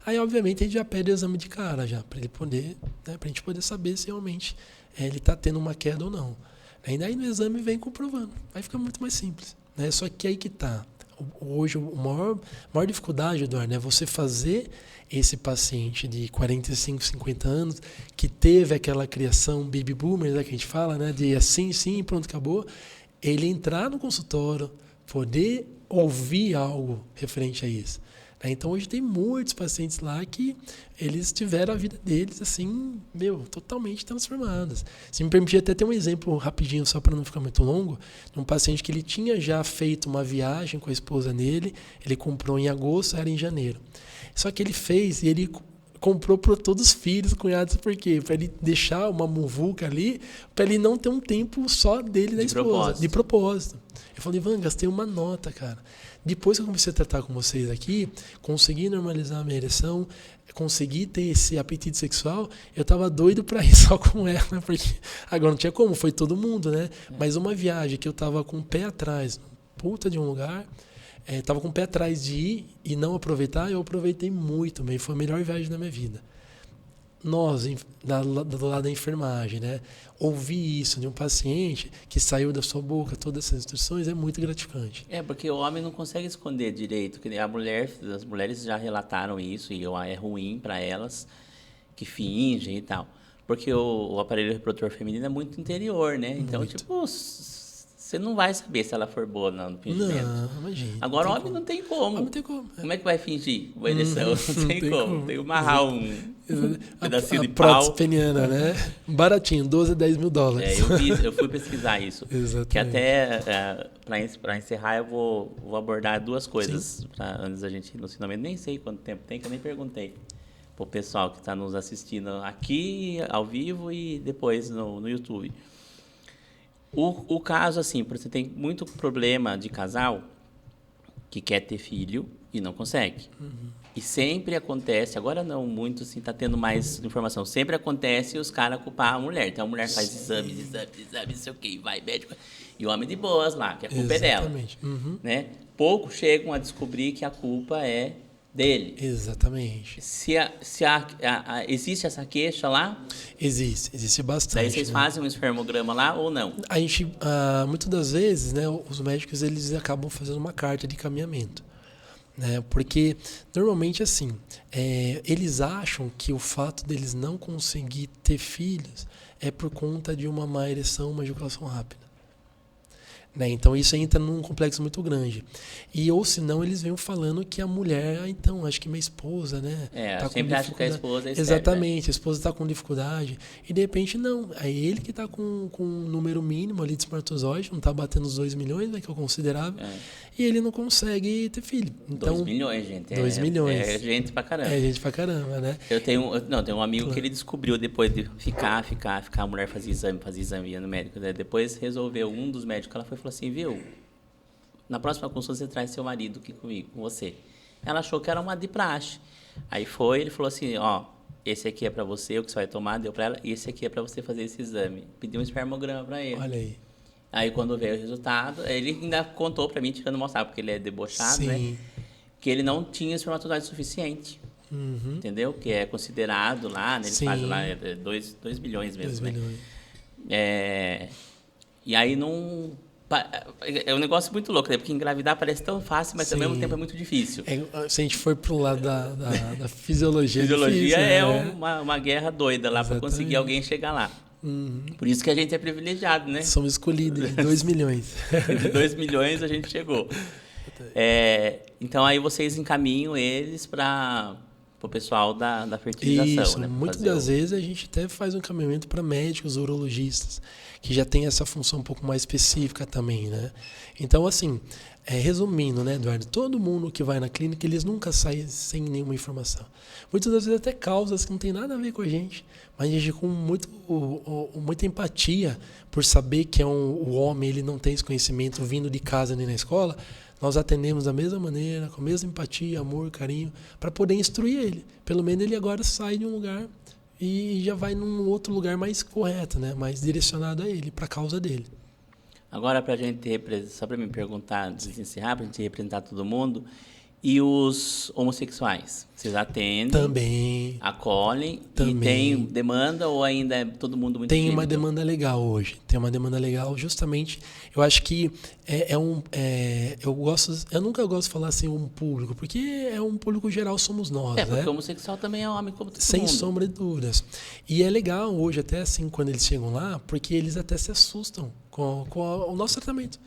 Aí, obviamente, a gente já pede o exame de cara, já, para ele poder, né, pra gente poder saber se realmente ele está tendo uma queda ou não. E daí no exame vem comprovando. Aí fica muito mais simples, né? Só que aí que tá. Hoje, a maior dificuldade, Eduardo, é você fazer esse paciente de 45, 50 anos, que teve aquela criação baby boomer, né, que a gente fala, né, de assim, sim, pronto, acabou, ele entrar no consultório, poder ouvir algo referente a isso. Então, hoje tem muitos pacientes lá que eles tiveram a vida deles, assim, totalmente transformadas. Se me permitir até ter um exemplo rapidinho, só para não ficar muito longo, de um paciente que ele tinha já feito uma viagem com a esposa dele, ele comprou em agosto, era em janeiro. Só que ele fez e ele comprou para todos os filhos, cunhados, por quê? Para ele deixar uma muvuca ali, para ele não ter um tempo só dele e da esposa. Propósito. De propósito. Eu falei, Ivan, gastei uma nota, cara. Depois que eu comecei a tratar com vocês aqui, consegui normalizar a minha ereção, consegui ter esse apetite sexual, eu tava doido para ir só com ela, porque agora não tinha como, foi todo mundo, né? Mas uma viagem que eu tava com o pé atrás, puta de um lugar, tava com o pé atrás de ir e não aproveitar, eu aproveitei muito bem, foi a melhor viagem da minha vida. Nós, do lado da enfermagem, né? Ouvir isso de um paciente que saiu da sua boca, todas essas instruções, é muito gratificante. Porque o homem não consegue esconder direito. As mulheres já relataram isso e é ruim para elas, que fingem e tal. Porque o aparelho reprodutor feminino é muito interior, né? Então, muito. Você não vai saber se ela for boa ou não no fingimento. Não, imagina. Agora, o homem não tem como. Não tem como. Como é que vai fingir uma ereção? Não tem como. Tem que amarrar um pedacinho de prótese pau. peniana, né? Baratinho, 12 a 10 mil dólares. Eu fui pesquisar isso. Exatamente. Que até, para encerrar, eu vou abordar duas coisas antes da gente ir no finalmente. Nem sei quanto tempo tem, que eu nem perguntei pro pessoal que está nos assistindo aqui, ao vivo, e depois no YouTube. O caso, assim, você tem muito problema de casal que quer ter filho e não consegue. Uhum. E sempre acontece, agora não muito, assim, tá tendo mais informação, sempre acontece os caras culpar a mulher. Então a mulher faz exames, não sei o quê, vai médico. E o homem de boas lá, que a culpa é dela. Uhum. Né? Poucos chegam a descobrir que a culpa é dele. Exatamente. Existe essa queixa lá? Existe bastante. Daí vocês fazem um espermograma lá ou não? A gente, muitas das vezes, né, os médicos eles acabam fazendo uma carta de encaminhamento, né, porque normalmente assim, eles acham que o fato deles não conseguir ter filhos é por conta de uma má ereção, uma ejaculação rápida. Né? Então isso entra num complexo muito grande. Ou senão eles vêm falando que a mulher, então, acho que minha esposa, né? Tá sempre acha que a esposa é estéril. Exatamente, a esposa está com dificuldade. E de repente não. É ele que está com um número mínimo ali de espermatozoide, não está batendo os 2 milhões, né, que é o considerável. E ele não consegue ter filho. Então, 2 milhões, gente. 2 milhões. É gente pra caramba. É gente pra caramba, né? Eu tenho um amigo que ele descobriu depois de ficar, a mulher fazia exame, ia no médico. Né? Depois resolveu, um dos médicos, ela falou assim, viu, na próxima consulta você traz seu marido aqui comigo, com você. Ela achou que era uma de praxe. Aí ele falou assim, esse aqui é pra você, o que você vai tomar, deu pra ela, e esse aqui é pra você fazer esse exame. Pediu um espermograma pra ele. Olha aí. Aí quando veio o resultado, ele ainda contou pra mim, tirando mostrar, porque ele é debochado, Sim. né? Que ele não tinha espermatozoide suficiente. Uhum. Entendeu? Que é considerado lá, né? Eles fazem lá 2 milhões mesmo, 2 milhões. Né? E aí não... É um negócio muito louco, né? Porque engravidar parece tão fácil, mas ao mesmo tempo é muito difícil. Se a gente for pro lado da fisiologia... Fisiologia difícil, uma guerra doida lá para conseguir alguém chegar lá. Uhum. Por isso que a gente é privilegiado, né? Somos escolhidos de 2 milhões. De 2 milhões a gente chegou. Então aí vocês encaminham eles para o pessoal da fertilização. Isso, né? muitas das vezes a gente até faz um encaminhamento para médicos, urologistas, que já tem essa função um pouco mais específica também, né? Então, assim, resumindo, né, Eduardo? Todo mundo que vai na clínica, eles nunca saem sem nenhuma informação. Muitas das vezes até causas que não tem nada a ver com a gente, mas a gente com muita empatia por saber que o homem ele não tem esse conhecimento vindo de casa nem na escola, nós atendemos da mesma maneira, com a mesma empatia, amor, carinho, para poder instruir ele. Pelo menos ele agora sai de um lugar e já vai num outro lugar mais correto, né? Mais direcionado a ele, para a causa dele. Agora, só para me perguntar, antes de encerrar, para a gente representar todo mundo, e os homossexuais? Vocês atendem? Também. Acolhem? Também. E tem demanda ou ainda é todo mundo muito Tem tímido? uma demanda legal hoje. Tem uma demanda legal, justamente. Eu acho que eu nunca gosto de falar assim um público, porque é um público geral, somos nós, porque né? o homossexual também é homem como todo Sem mundo. sombra de dúvidas. E é legal hoje, até assim, quando eles chegam lá, porque eles até se assustam com o nosso tratamento.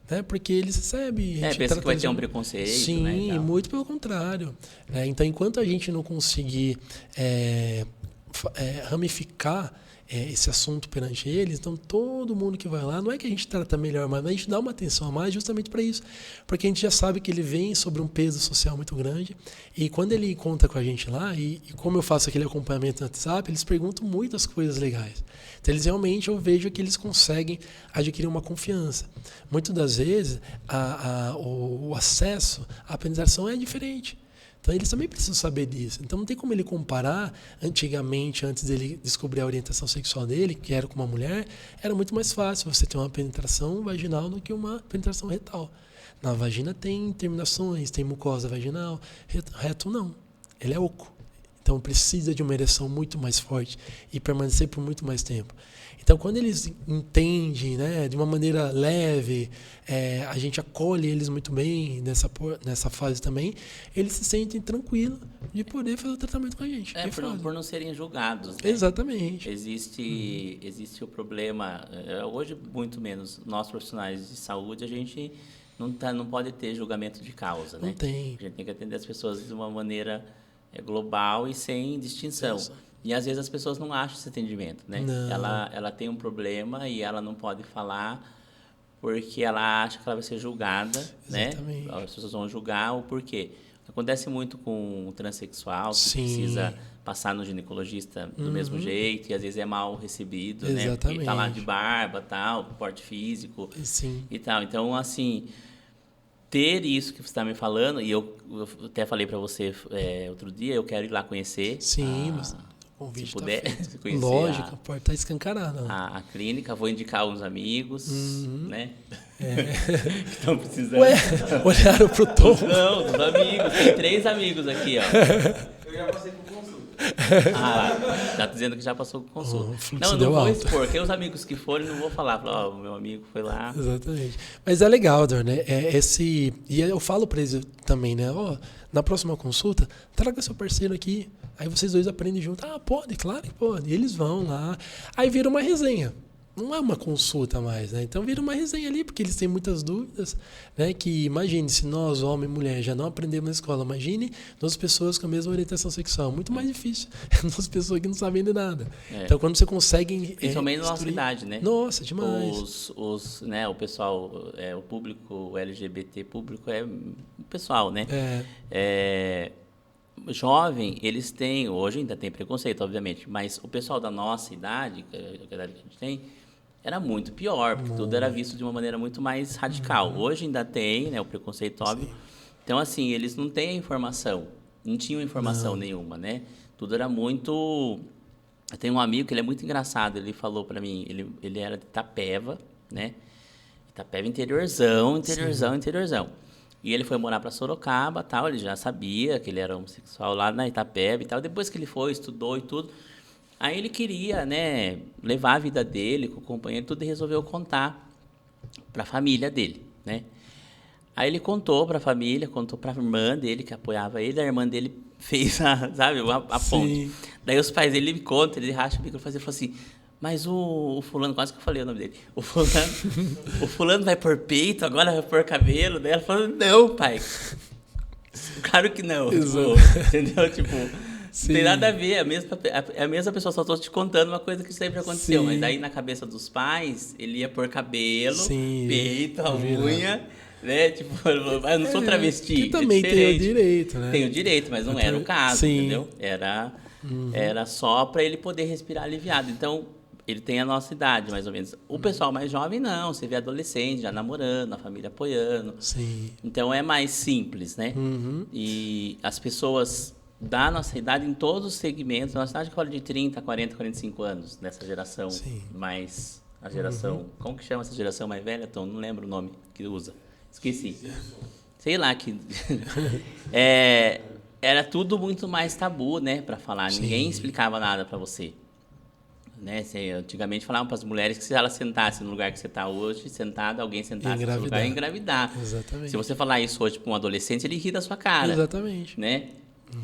Né? Porque eles recebem... pensa que vai ter um preconceito, Sim, né? Sim, muito pelo contrário. Então, enquanto a gente não conseguir ramificar esse assunto perante eles, então todo mundo que vai lá, não é que a gente trata melhor, mas a gente dá uma atenção a mais justamente para isso. Porque a gente já sabe que ele vem sobre um peso social muito grande, e quando ele conta com a gente lá, e como eu faço aquele acompanhamento no WhatsApp, eles perguntam muitas coisas legais. Então, eles realmente, eu vejo que eles conseguem adquirir uma confiança. Muitas das vezes, o acesso à penetração é diferente. Então, eles também precisam saber disso. Então, não tem como ele comparar antigamente, antes dele descobrir a orientação sexual dele, que era com uma mulher, era muito mais fácil você ter uma penetração vaginal do que uma penetração retal. Na vagina tem terminações, tem mucosa vaginal, reto não. Ele é oco. Então, precisa de uma ereção muito mais forte e permanecer por muito mais tempo. Então, quando eles entendem, né, de uma maneira leve, a gente acolhe eles muito bem nessa fase também, eles se sentem tranquilos de poder fazer o tratamento com a gente. Por não serem julgados. Né? Exatamente. Existe o problema, hoje muito menos, nós profissionais de saúde, a gente não pode ter julgamento de causa. Não né? tem. A gente tem que atender as pessoas de uma maneira global e sem distinção. E às vezes as pessoas não acham esse atendimento, né? Ela tem um problema e ela não pode falar porque ela acha que ela vai ser julgada, Exatamente. né? As pessoas vão julgar o porquê. Acontece muito com o transexual, que Sim. precisa passar no ginecologista do mesmo jeito e às vezes é mal recebido, Exatamente. né? Porque tá lá de barba, tal, porte físico. Sim. E tal. Então, assim, ter isso que você está me falando, e eu até falei para você outro dia, eu quero ir lá conhecer. Sim, mas o convite se puder, tá conhecer lógico, a porta está escancarada. a clínica, vou indicar uns amigos, né? Que estão precisando. Ué, olharam pro Tom. Não, dos amigos. Tem 3 amigos aqui, ó. Eu já passei por consulta. Tá dizendo que já passou com consulta. O fluxo Não, eu deu não vou alto. expor. Porque os amigos que forem, não vou falar. Ó, meu amigo foi lá. Exatamente. Mas é legal, Dor, né? E eu falo para eles também, né? Ó, na próxima consulta, traga seu parceiro aqui. Aí vocês dois aprendem junto. Ah, pode, claro que pode. E eles vão lá. Aí vira uma resenha. Não é uma consulta mais, né? Então vira uma resenha ali, porque eles têm muitas dúvidas, né? Que imagine, se nós, homem e mulher, já não aprendemos na escola, imagine duas pessoas com a mesma orientação sexual. Muito mais difícil. Duas pessoas que não sabem de nada. É. Então quando você consegue... Principalmente na nossa idade, né? Nossa, demais. Né, o pessoal, o público, o LGBT público é o pessoal, né? Jovem, eles têm, hoje ainda tem preconceito, obviamente, mas o pessoal da nossa idade, que é a idade que a gente tem, era muito pior, porque tudo era visto de uma maneira muito mais radical. Hoje ainda tem, né, o preconceito, óbvio. Sim. Então, assim, eles não têm informação, não tinham informação nenhuma, né? Tudo era muito... Eu tenho um amigo que ele é muito engraçado, ele falou pra mim, ele era de Itapeva, né? Itapeva interiorzão. E ele foi morar para Sorocaba, tal, ele já sabia que ele era homossexual lá na Itapeva e tal. Depois que ele foi, estudou e tudo, aí ele queria, né, levar a vida dele com o companheiro e tudo, e resolveu contar para a família dele, né? Aí ele contou para a família, contou para a irmã dele, que apoiava ele, a irmã dele fez a ponte. Daí os pais dele me contam, ele racha o bico e falou assim... Mas o fulano, quase que eu falei o nome dele. O fulano vai pôr peito, agora vai pôr cabelo. Daí ela falou, não, pai. Claro que não. Tipo, entendeu? Tipo, não tem nada a ver. A mesma pessoa, só estou te contando uma coisa que sempre aconteceu. Sim. Mas daí na cabeça dos pais, ele ia pôr cabelo, peito, a unha, né? Tipo, eu não sou travesti. Que também tem o direito, né? Tem o direito, mas não era o caso, entendeu? Era só para ele poder respirar aliviado. Então, ele tem a nossa idade, mais ou menos. O pessoal mais jovem, não. Você vê adolescente já namorando, a família apoiando. Sim. Então, é mais simples, né? E as pessoas da nossa idade em todos os segmentos. Nossa idade rola de 30, 40, 45 anos, nessa geração mais... A geração... Como que chama essa geração mais velha, Tom? Não lembro o nome que usa. Esqueci. Sei lá que... era tudo muito mais tabu, né, para falar. Sim. Ninguém explicava nada para você. Né? Antigamente falavam para as mulheres que se ela sentasse no lugar que você está hoje, sentada, alguém sentasse no lugar, ia engravidar. Exatamente. Se você falar isso hoje para um adolescente, ele ri da sua cara. Exatamente. Né?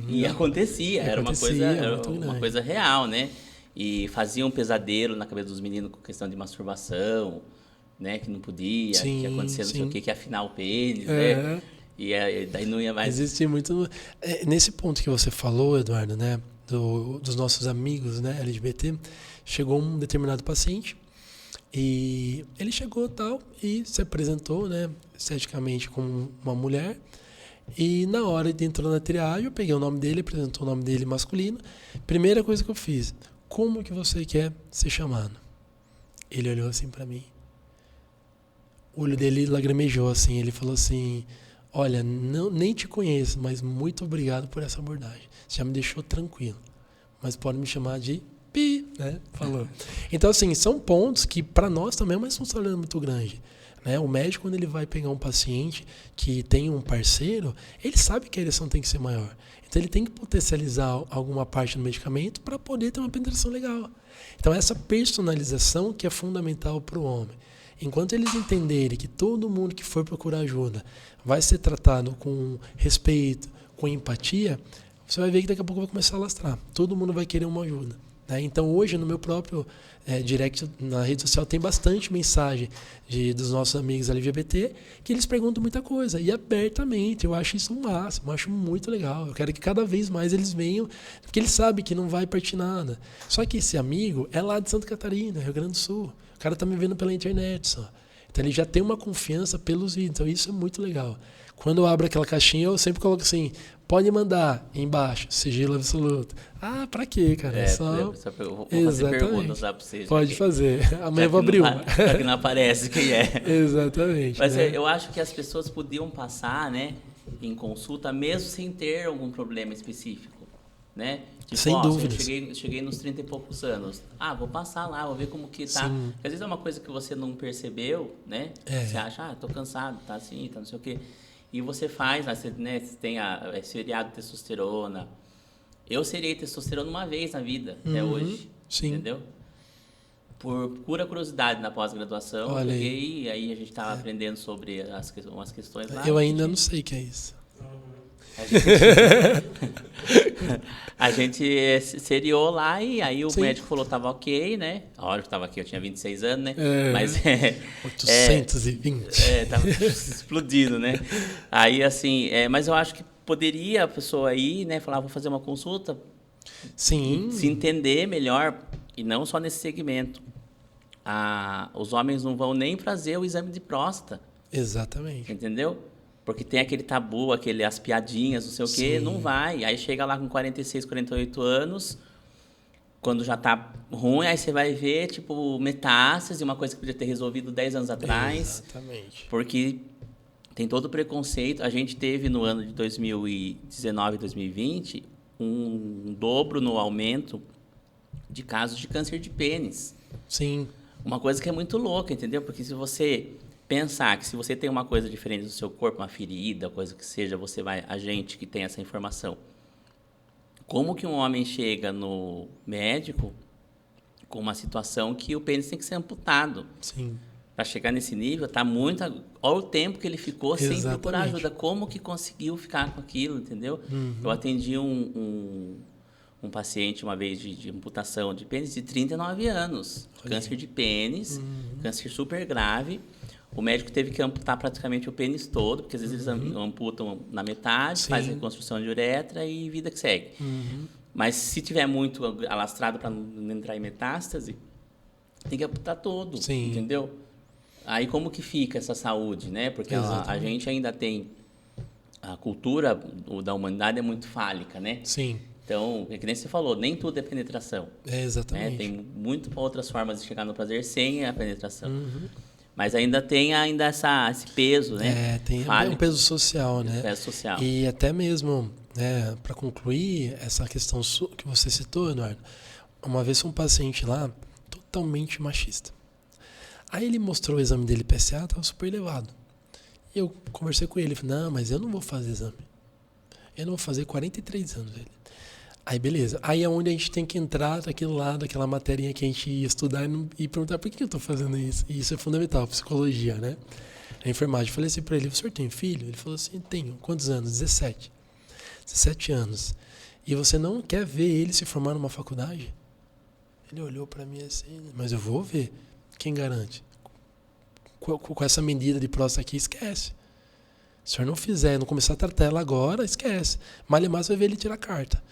E acontecia, era uma coisa real, né? E fazia um pesadelo na cabeça dos meninos com questão de masturbação, né? Que não podia, que ia acontecer não sei o quê, que ia afinar o pênis, né? E daí não ia mais... Existe muito... Nesse ponto que você falou, Eduardo, né? Dos nossos amigos, né? LGBT, chegou um determinado paciente e ele chegou tal e se apresentou, né? Esteticamente como uma mulher. E na hora de entrar na triagem, eu peguei o nome dele, apresentou o nome dele masculino. Primeira coisa que eu fiz, como que você quer ser chamado? Ele olhou assim pra mim. O olho dele lagrimejou assim, ele falou assim, olha, nem te conheço, mas muito obrigado por essa abordagem. Você já me deixou tranquilo, mas pode me chamar de Pi, né? Falou. Então, assim, são pontos que para nós também é uma responsabilidade muito grande. Né? O médico, quando ele vai pegar um paciente que tem um parceiro, ele sabe que a ereção tem que ser maior. Então, ele tem que potencializar alguma parte do medicamento para poder ter uma penetração legal. Então, essa personalização que é fundamental para o homem. Enquanto eles entenderem que todo mundo que for procurar ajuda vai ser tratado com respeito, com empatia, você vai ver que daqui a pouco vai começar a lastrar. Todo mundo vai querer uma ajuda. Né? Então, hoje, no meu próprio direct na rede social, tem bastante mensagem dos nossos amigos LGBT que eles perguntam muita coisa. E abertamente, eu acho isso o máximo, eu acho muito legal. Eu quero que cada vez mais eles venham, porque eles sabem que não vai partir nada. Só que esse amigo é lá de Santa Catarina, Rio Grande do Sul. O cara tá me vendo pela internet só. Então, ele já tem uma confiança pelos vídeos. Então, isso é muito legal. Quando eu abro aquela caixinha, eu sempre coloco assim, pode mandar embaixo, sigilo absoluto. Ah, pra quê, cara? Vou fazer perguntas lá pra vocês. Pode fazer. Amanhã eu vou abrir uma. Já que não aparece quem é. Exatamente. Mas eu acho que as pessoas podiam passar, né, em consulta, mesmo sem ter algum problema específico. Né? Tipo, sem dúvidas. Eu cheguei nos 30 e poucos anos. Vou passar lá, vou ver como que tá. Sim. Porque às vezes é uma coisa que você não percebeu, né? Você acha, tô cansado, tá assim, tá não sei o quê. E você faz, você tem a seriado de testosterona. Eu seriei testosterona uma vez na vida, até hoje. Sim. Entendeu? Por pura curiosidade na pós-graduação. Olha peguei, e aí a gente estava aprendendo sobre umas questões lá. Eu ainda não sei o que é isso. A gente seriou lá e aí o médico falou que estava ok, né? A hora que eu estava aqui, eu tinha 26 anos, né? Mas 820. Tava explodindo, né? Aí, assim, mas eu acho que poderia a pessoa ir, né? Falar, vou fazer uma consulta. Sim. Se entender melhor, e não só nesse segmento. Os homens não vão nem fazer o exame de próstata. Exatamente. Entendeu? Porque tem aquele tabu, as piadinhas, não sei o quê, não vai. Aí chega lá com 46, 48 anos, quando já tá ruim, aí você vai ver, tipo, metástase, uma coisa que podia ter resolvido 10 anos atrás. Exatamente. Porque tem todo o preconceito. A gente teve no ano de 2019 e 2020 um dobro no aumento de casos de câncer de pênis. Sim. Uma coisa que é muito louca, entendeu? Porque se você pensar que se você tem uma coisa diferente no seu corpo, uma ferida, coisa que seja, a gente que tem essa informação. Como que um homem chega no médico com uma situação que o pênis tem que ser amputado? Sim. Para chegar nesse nível, tá muito... Olha o tempo que ele ficou sem procurar ajuda. Como que conseguiu ficar com aquilo, entendeu? Eu atendi um paciente uma vez de amputação de pênis de 39 anos. Câncer de pênis, câncer super grave. O médico teve que amputar praticamente o pênis todo, porque às vezes eles amputam na metade, fazem reconstrução de uretra e vida que segue. Mas se tiver muito alastrado para não entrar em metástase, tem que amputar todo, entendeu? Aí como que fica essa saúde, né? Porque a gente ainda tem... A cultura da humanidade é muito fálica, né? Sim. Então, que nem você falou, nem tudo é penetração. Exatamente. Né? Tem muito outras formas de chegar no prazer sem a penetração. Mas ainda tem esse peso, né? Tem um peso social, né? Peso social. E até mesmo né, para concluir essa questão que você citou, Eduardo, uma vez um paciente lá, totalmente machista. Aí ele mostrou o exame dele PSA, estava super elevado. E eu conversei com ele, falei, não, mas eu não vou fazer exame. Eu não vou fazer 43 anos dele. Aí beleza. Aí é onde a gente tem que entrar daquilo lá, daquela materinha que a gente ia estudar e perguntar por que eu estou fazendo isso. E isso é fundamental, psicologia, né? A enfermagem. Eu falei assim para ele, o senhor tem filho? Ele falou assim, tenho. Quantos anos? 17. 17 anos. E você não quer ver ele se formar numa faculdade? Ele olhou para mim assim, mas eu vou ver. Quem garante? Com essa medida de próstata aqui, esquece. Se o senhor não fizer, não começar a tratar ela agora, esquece. Malemar, você vai ver ele tirar a carta.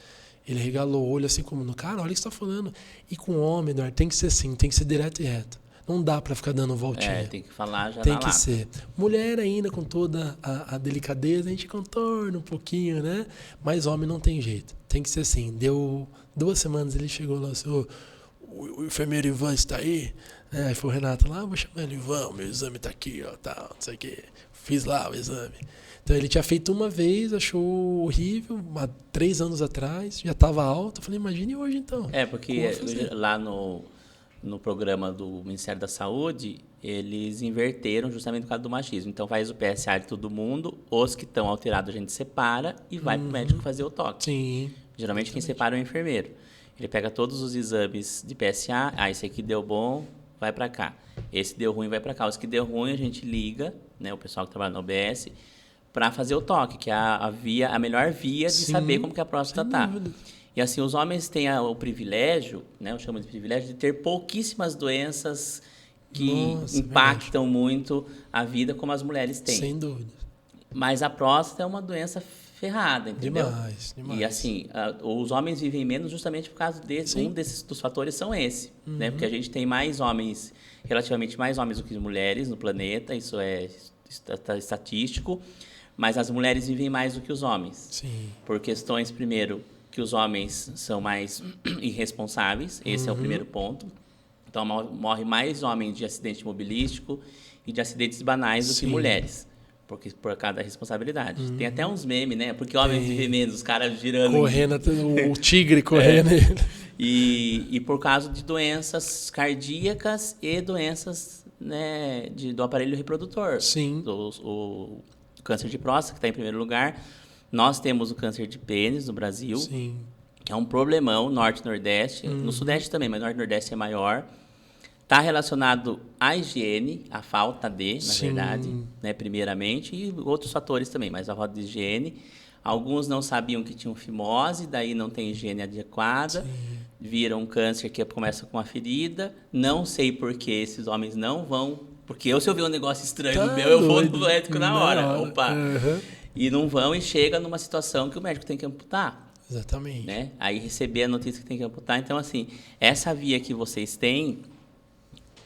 Ele regalou o olho assim como, cara, olha o que você está falando. E com homem, Eduardo, tem que ser assim, tem que ser direto e reto. Não dá para ficar dando voltinha. Tem que falar já tem na que lata. ser. Mulher ainda, com toda a delicadeza, a gente contorna um pouquinho, né? Mas homem não tem jeito. Tem que ser assim. Deu 2 semanas, ele chegou lá assim, o enfermeiro Ivan está aí? Aí foi o Renato lá, vou chamar ele, Ivan, meu exame está aqui, ó, tal, não sei o quê. Fiz lá o exame. Então ele tinha feito uma vez, achou horrível, há 3 anos atrás, já estava alto. Eu falei, imagine hoje então. Porque lá no programa do Ministério da Saúde, eles inverteram justamente por causa do machismo. Então faz o PSA de todo mundo, os que estão alterados a gente separa e vai para o médico fazer o toque. Sim. Geralmente quem separa é o enfermeiro. Ele pega todos os exames de PSA, esse aqui deu bom, vai para cá. Esse deu ruim, vai para cá. Os que deu ruim a gente liga, né, o pessoal que trabalha na OBS, para fazer o toque, que é a melhor via de saber como que a próstata está. E assim, os homens têm o privilégio, né, eu chamo de privilégio, de ter pouquíssimas doenças que impactam muito a vida como as mulheres têm. Sem dúvida. Mas a próstata é uma doença ferrada, entendeu? Demais. E assim, os homens vivem menos justamente por causa desse. Um dos fatores são esse, né? Porque a gente tem mais homens, relativamente mais homens do que mulheres no planeta, isso é estatístico, mas as mulheres vivem mais do que os homens. Sim. Por questões, primeiro, que os homens são mais irresponsáveis, esse é o primeiro ponto. Então, morre mais homens de acidente automobilístico e de acidentes banais do que mulheres. Porque por causa da responsabilidade. Tem até uns memes, né? Porque homens vivem menos, os caras girando. Correndo, o tigre correndo. E por causa de doenças cardíacas e doenças, né, do aparelho reprodutor. Sim. O câncer de próstata, que está em primeiro lugar. Nós temos o câncer de pênis no Brasil. Sim. Que é um problemão, norte e nordeste. No sudeste também, mas norte e nordeste é maior. Está relacionado à higiene, à falta de, na verdade, né, primeiramente, e outros fatores também, mas a falta de higiene. Alguns não sabiam que tinham fimose, daí não tem higiene adequada, viram um câncer que começa com uma ferida. Não sei por que esses homens não vão, porque se eu ver um negócio estranho no meu, eu vou no médico na hora. Opa! E não vão e chega numa situação que o médico tem que amputar. Exatamente. Né? Aí receber a notícia que tem que amputar. Então, assim, essa via que vocês têm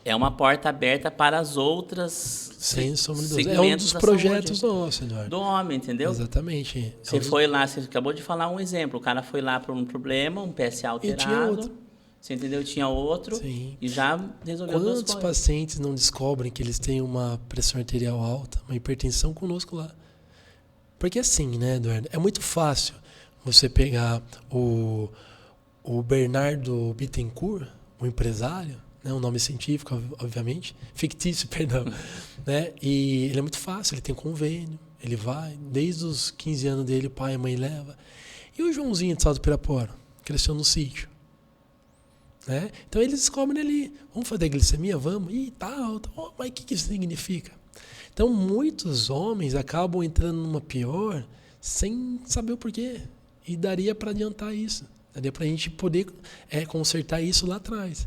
é uma porta aberta para as outras. Sem sombra de dúvida. É um dos projetos nossos, Eduardo. Do homem, entendeu? Exatamente. Você foi lá, você acabou de falar um exemplo. O cara foi lá por um problema, um PSA alterado. E tinha outro. Você entendeu? Tinha outro. Sim. E já resolveu duas Quantos coisas. pacientes não descobrem que eles têm uma pressão arterial alta, uma hipertensão conosco lá? Porque assim, né, Eduardo? É muito fácil você pegar o Bernardo Bittencourt, o empresário, né, um nome científico, obviamente, fictício, perdão, né? E ele é muito fácil, ele tem convênio, ele vai, desde os 15 anos dele, o pai e a mãe leva. E o Joãozinho de Salto Pirapora, cresceu no sítio, né? Então eles descobrem ali, vamos fazer glicemia? Vamos? Ih, tá alta. Oh, mas o que isso significa? Então muitos homens acabam entrando numa pior sem saber o porquê. E daria para adiantar isso, daria para a gente poder consertar isso lá atrás.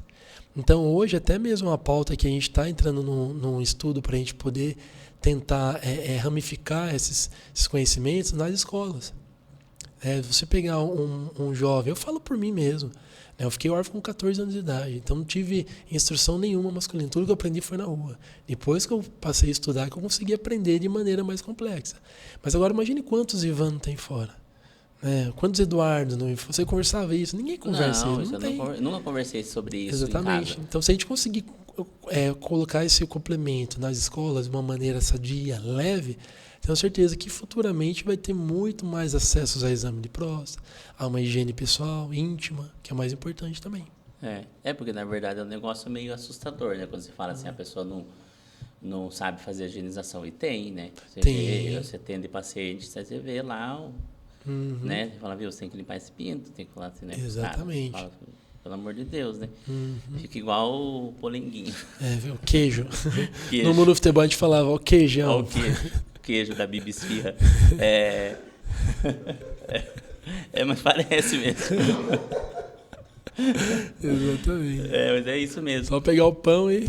Então, hoje, até mesmo a pauta que a gente está entrando num estudo para a gente poder tentar ramificar esses conhecimentos nas escolas. Você pegar um jovem, eu falo por mim mesmo, né? Eu fiquei órfão com 14 anos de idade, então não tive instrução nenhuma masculina. Tudo que eu aprendi foi na rua. Depois que eu passei a estudar, que eu consegui aprender de maneira mais complexa. Mas agora imagine quantos Ivan tem fora. Quantos Eduardo? Você conversava isso? Ninguém conversa isso. Nunca conversei sobre isso. Exatamente. Em casa. Então, se a gente conseguir colocar esse complemento nas escolas de uma maneira sadia, leve, tenho certeza que futuramente vai ter muito mais acessos a exame de próstata, a uma higiene pessoal, íntima, que é mais importante também. Porque na verdade é um negócio meio assustador, né? Quando você fala assim, a pessoa não sabe fazer a higienização. E tem, né? Você atende paciente, você vê lá, né? Você fala, viu, você tem que limpar esse pinto, tem que falar assim, né? Exatamente. Fala, pelo amor de Deus, né? Fica igual o polenguinho. O queijo. No mundo do futebol a gente falava, o queijão. O queijo da Bibi Esfirra. Mas parece mesmo. Exatamente. Mas é isso mesmo. Só pegar o pão e...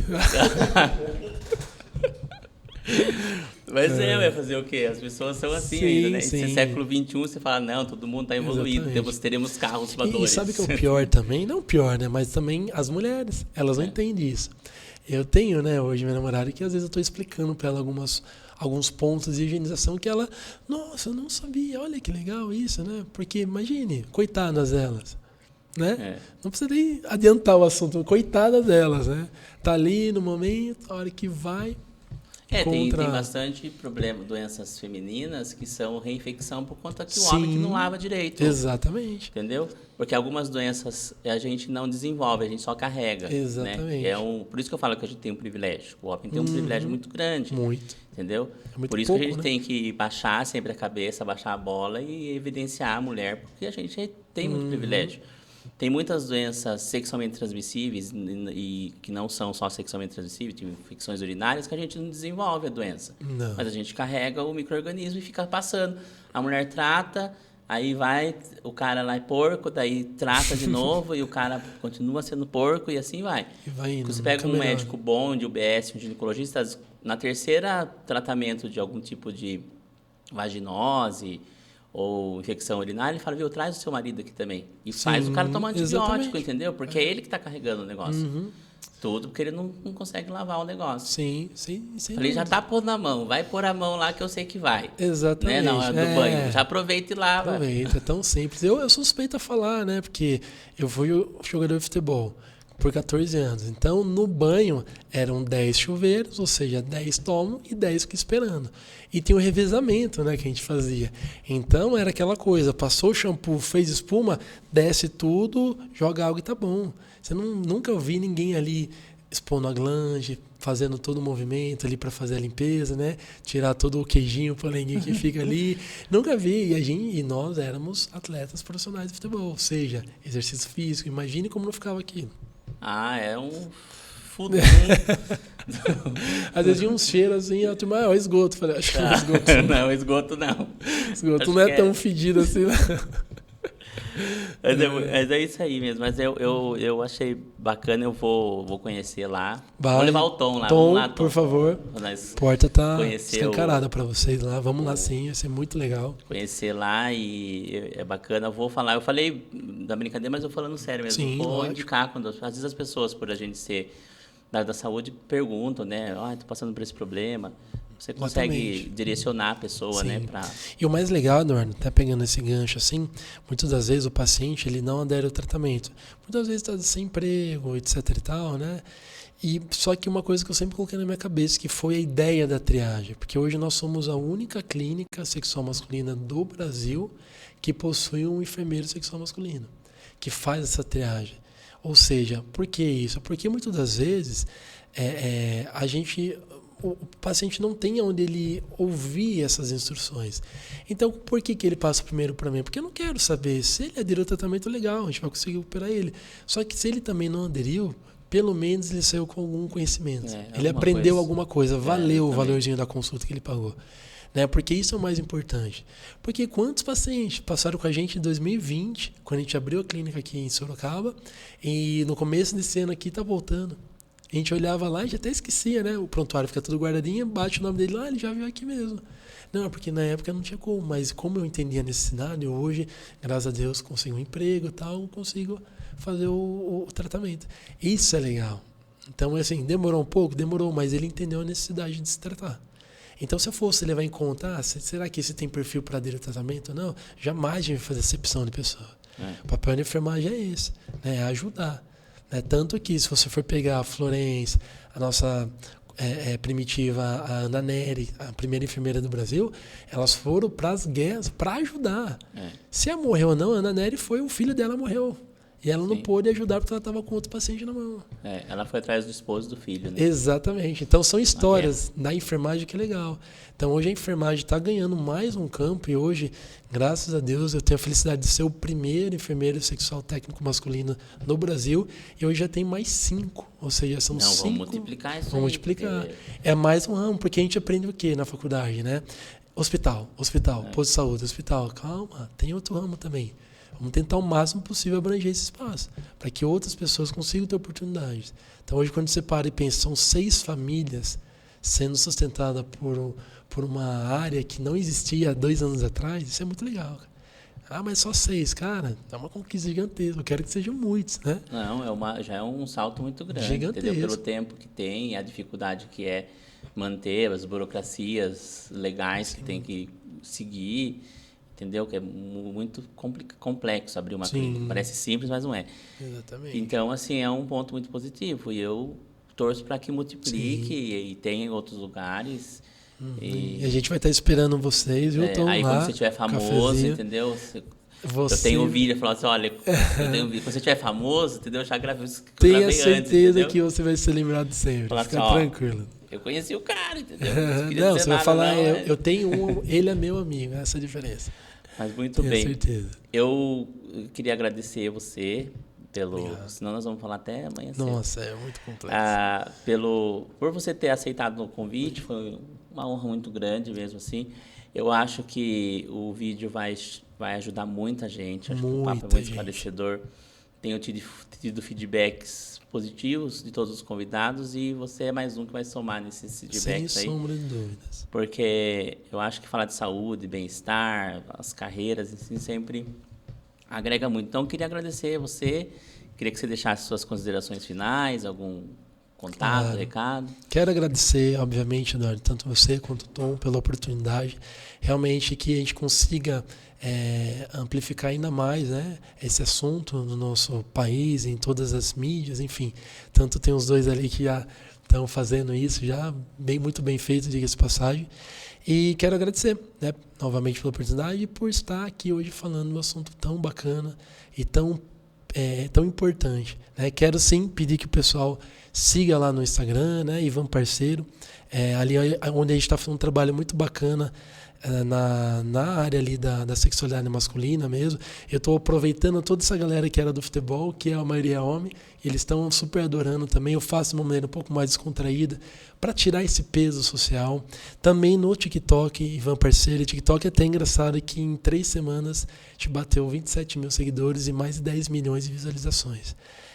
Mas vai fazer o quê? As pessoas são assim ainda, né? Sim. Esse século XXI, você fala, não, todo mundo está evoluído, teremos carros voadores. E sabe o que é o pior também? Não o pior, né? Mas também as mulheres, elas não entendem isso. Eu tenho, né, hoje minha namorada, que às vezes eu estou explicando para ela alguns pontos de higienização que ela, nossa, eu não sabia, olha que legal isso, né? Porque imagine, coitadas delas, né? Não precisa nem adiantar o assunto, coitadas delas, né? Tá ali no momento, a hora que vai... Tem bastante problema, doenças femininas que são reinfecção por conta que o homem que não lava direito. Exatamente. Entendeu? Porque algumas doenças a gente não desenvolve, a gente só carrega. Exatamente. Né? Por isso que eu falo que a gente tem um privilégio. O homem tem um privilégio muito grande. Muito. Entendeu? Por isso que a gente tem que baixar sempre a cabeça, baixar a bola e evidenciar a mulher, porque a gente tem muito privilégio. Tem muitas doenças sexualmente transmissíveis e que não são só sexualmente transmissíveis, tem infecções urinárias que a gente não desenvolve a doença. Não. Mas a gente carrega o micro-organismo e fica passando. A mulher trata, aí vai, o cara lá é porco, daí trata de novo e o cara continua sendo porco e assim vai. E vai indo, você pega um médico bom de UBS, um ginecologista, na terceira tratamento de algum tipo de vaginose ou infecção urinária, ele fala, viu, traz o seu marido aqui também. E faz o cara tomar antibiótico, entendeu? Porque é ele que está carregando o negócio. Tudo porque ele não consegue lavar o negócio. Sim. Falei, já tá pondo na mão, vai pôr a mão lá que eu sei que vai. Exatamente. Né? Na hora do banho, já aproveita e lava. Aproveita, é tão simples. Eu suspeito a falar, né? Porque eu fui jogador de futebol por 14 anos. Então, no banho, eram 10 chuveiros, ou seja, 10 tomam e 10 ficam esperando. E tinha o revezamento, né, que a gente fazia. Então, era aquela coisa, passou o shampoo, fez espuma, desce tudo, joga água e tá bom. Você nunca vi ninguém ali expondo a glande, fazendo todo o movimento ali para fazer a limpeza, né? Tirar todo o queijinho, o polenguinho que fica ali. Nunca vi. E nós éramos atletas profissionais de futebol, ou seja, exercício físico. Imagine como não ficava aqui. É um fudum. Às vezes tinha uns cheiros assim, a turma, o esgoto. Falei, acho que é esgoto. Não, esgoto não. Esgoto acho não é tão fedido assim, né? Mas é isso aí mesmo. Mas eu achei bacana, eu vou conhecer lá. Vai. Vou levar o Tom lá. Tom, vamos lá, Tom. por favor. Porta tá escancarada para vocês lá. Vamos lá sim, vai ser muito legal. Conhecer lá e é bacana. Eu vou falar. Eu falei da brincadeira, mas eu falando sério mesmo. Sim, vou lógico. indicar quando às vezes as pessoas, por a gente ser da área da saúde, perguntam, né? Tô passando por esse problema. Você consegue direcionar a pessoa, né? E o mais legal, Eduardo, até pegando esse gancho assim, muitas das vezes o paciente ele não adere ao tratamento. Muitas vezes está sem emprego, etc e tal, né? E só que uma coisa que eu sempre coloquei na minha cabeça, que foi a ideia da triagem. Porque hoje nós somos a única clínica sexual masculina do Brasil que possui um enfermeiro sexual masculino, que faz essa triagem. Ou seja, por que isso? Porque muitas das vezes o paciente não tem onde ele ouvir essas instruções. Então, por que ele passa primeiro para mim? Porque eu não quero saber. Se ele aderiu ao tratamento, legal, a gente vai conseguir operar ele. Só que se ele também não aderiu, pelo menos ele saiu com algum conhecimento. Ele aprendeu alguma coisa, valeu o valorzinho da consulta que ele pagou. Né? Porque isso é o mais importante. Porque quantos pacientes passaram com a gente em 2020, quando a gente abriu a clínica aqui em Sorocaba, e no começo desse ano aqui está voltando. A gente olhava lá e já até esquecia, né? O prontuário fica tudo guardadinho, bate o nome dele lá, ele já viu aqui mesmo. Não, porque na época não tinha como, mas como eu entendi a necessidade, hoje, graças a Deus, consigo um emprego e tal, consigo fazer o tratamento. Isso é legal. Então, assim, demorou um pouco? Demorou, mas ele entendeu a necessidade de se tratar. Então, se eu fosse levar em conta, será que esse tem perfil para aderir ao tratamento ou não? Jamais a gente vai fazer acepção de pessoa. O papel da enfermagem é esse, né? É ajudar. né? Tanto que, se você for pegar a Florence, a nossa primitiva, a Ana Nery, a primeira enfermeira do Brasil, elas foram para as guerras para ajudar. Se ela morreu ou não, a Ana Nery foi, o filho dela morreu. E ela não pôde ajudar porque ela estava com outro paciente na mão. Ela foi atrás do esposo do filho, né? Exatamente. Então, são histórias da enfermagem que é legal. Então, hoje a enfermagem está ganhando mais um campo e hoje, graças a Deus, eu tenho a felicidade de ser o primeiro enfermeiro sexual técnico masculino no Brasil e hoje já tem mais 5. Ou seja, são 5. Vamos multiplicar isso. Vamos multiplicar. É mais um ramo, porque a gente aprende o quê na faculdade, né? Hospital, posto de saúde, hospital. Calma, tem outro ramo também. Vamos tentar o máximo possível abranger esse espaço, para que outras pessoas consigam ter oportunidades. Então, hoje, quando você para e pensa, são 6 famílias sendo sustentadas por uma área que não existia há 2 anos atrás, isso é muito legal. Mas só 6, cara, é uma conquista gigantesca. Eu quero que sejam muitos, né? Não, já é um salto muito grande, gigantesco. Entendeu? Pelo tempo que tem, a dificuldade que é manter as burocracias legais que tem que seguir. Entendeu? Que é muito complexo abrir uma clínica. Parece simples, mas não é. Exatamente. Então, assim, é um ponto muito positivo. E eu torço para que multiplique e tenha em outros lugares. E a gente vai estar esperando vocês, viu, Tom? Aí, lá, quando você estiver famoso, cafezinho. Entendeu? Eu tenho um vídeo, eu falo assim, olha, eu tenho um vídeo. Quando você estiver famoso, entendeu? Eu já gravei isso que eu Tenha gravei certeza antes, que você vai ser lembrado sempre. Falar Fica assim, tranquilo. Eu conheci o cara, entendeu? Não, você vai falar, eu tenho ele é meu amigo, essa é a diferença. Mas muito Tenho bem. certeza. Eu queria agradecer você Obrigado. senão nós vamos falar até amanhã cedo. Nossa, é muito complexo. Por você ter aceitado o convite, foi uma honra muito grande mesmo assim. Eu acho que o vídeo vai ajudar muita gente. Acho que o papo é muito esclarecedor. Tenho tido feedbacks positivos de todos os convidados e você é mais um que vai somar nesses feedbacks aí. Sem sombra de dúvidas. Porque eu acho que falar de saúde, bem-estar, as carreiras, assim, sempre agrega muito. Então, eu queria agradecer você, queria que você deixasse suas considerações finais, algum contato, recado. Quero agradecer, obviamente, Eduardo, tanto você quanto o Tom, pela oportunidade. Realmente que a gente consiga amplificar ainda mais, né, esse assunto no nosso país, em todas as mídias, enfim. Tanto tem os dois ali que já estão fazendo isso, já muito bem feito, diga-se de passagem. E quero agradecer, né, novamente pela oportunidade e por estar aqui hoje falando de um assunto tão bacana e tão importante, né? Quero sim pedir que o pessoal siga lá no Instagram, né, Ivan Parceiro, ali onde a gente está fazendo um trabalho muito bacana na área ali da sexualidade masculina mesmo. Eu estou aproveitando toda essa galera que era do futebol, que a maioria é homem, e eles estão super adorando também. Eu faço de uma maneira um pouco mais descontraída para tirar esse peso social. Também no TikTok, Ivan Parceiro. O TikTok é até engraçado que em 3 semanas te bateu 27 mil seguidores e mais de 10 milhões de visualizações.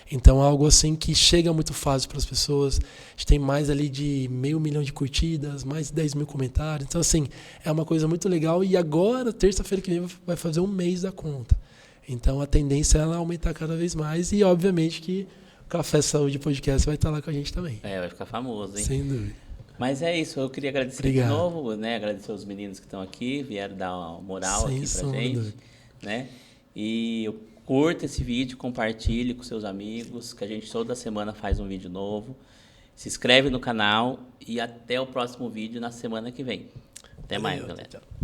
Então, algo assim que chega muito fácil para as pessoas. A gente tem mais ali de 500 mil de curtidas, mais de 10 mil comentários. Então, assim, é uma coisa muito legal. E agora, terça-feira que vem, vai fazer 1 mês da conta. Então, a tendência é ela aumentar cada vez mais. E, obviamente, que o Café Saúde Podcast vai estar lá com a gente também. Vai ficar famoso, hein? Sem dúvida. Mas é isso, eu queria agradecer de novo, né? Agradecer aos meninos que estão aqui, vieram dar uma moral aqui pra gente, né? E curta esse vídeo, compartilhe com seus amigos, que a gente toda semana faz um vídeo novo. Se inscreve no canal e até o próximo vídeo na semana que vem. Até mais, galera. Tchau.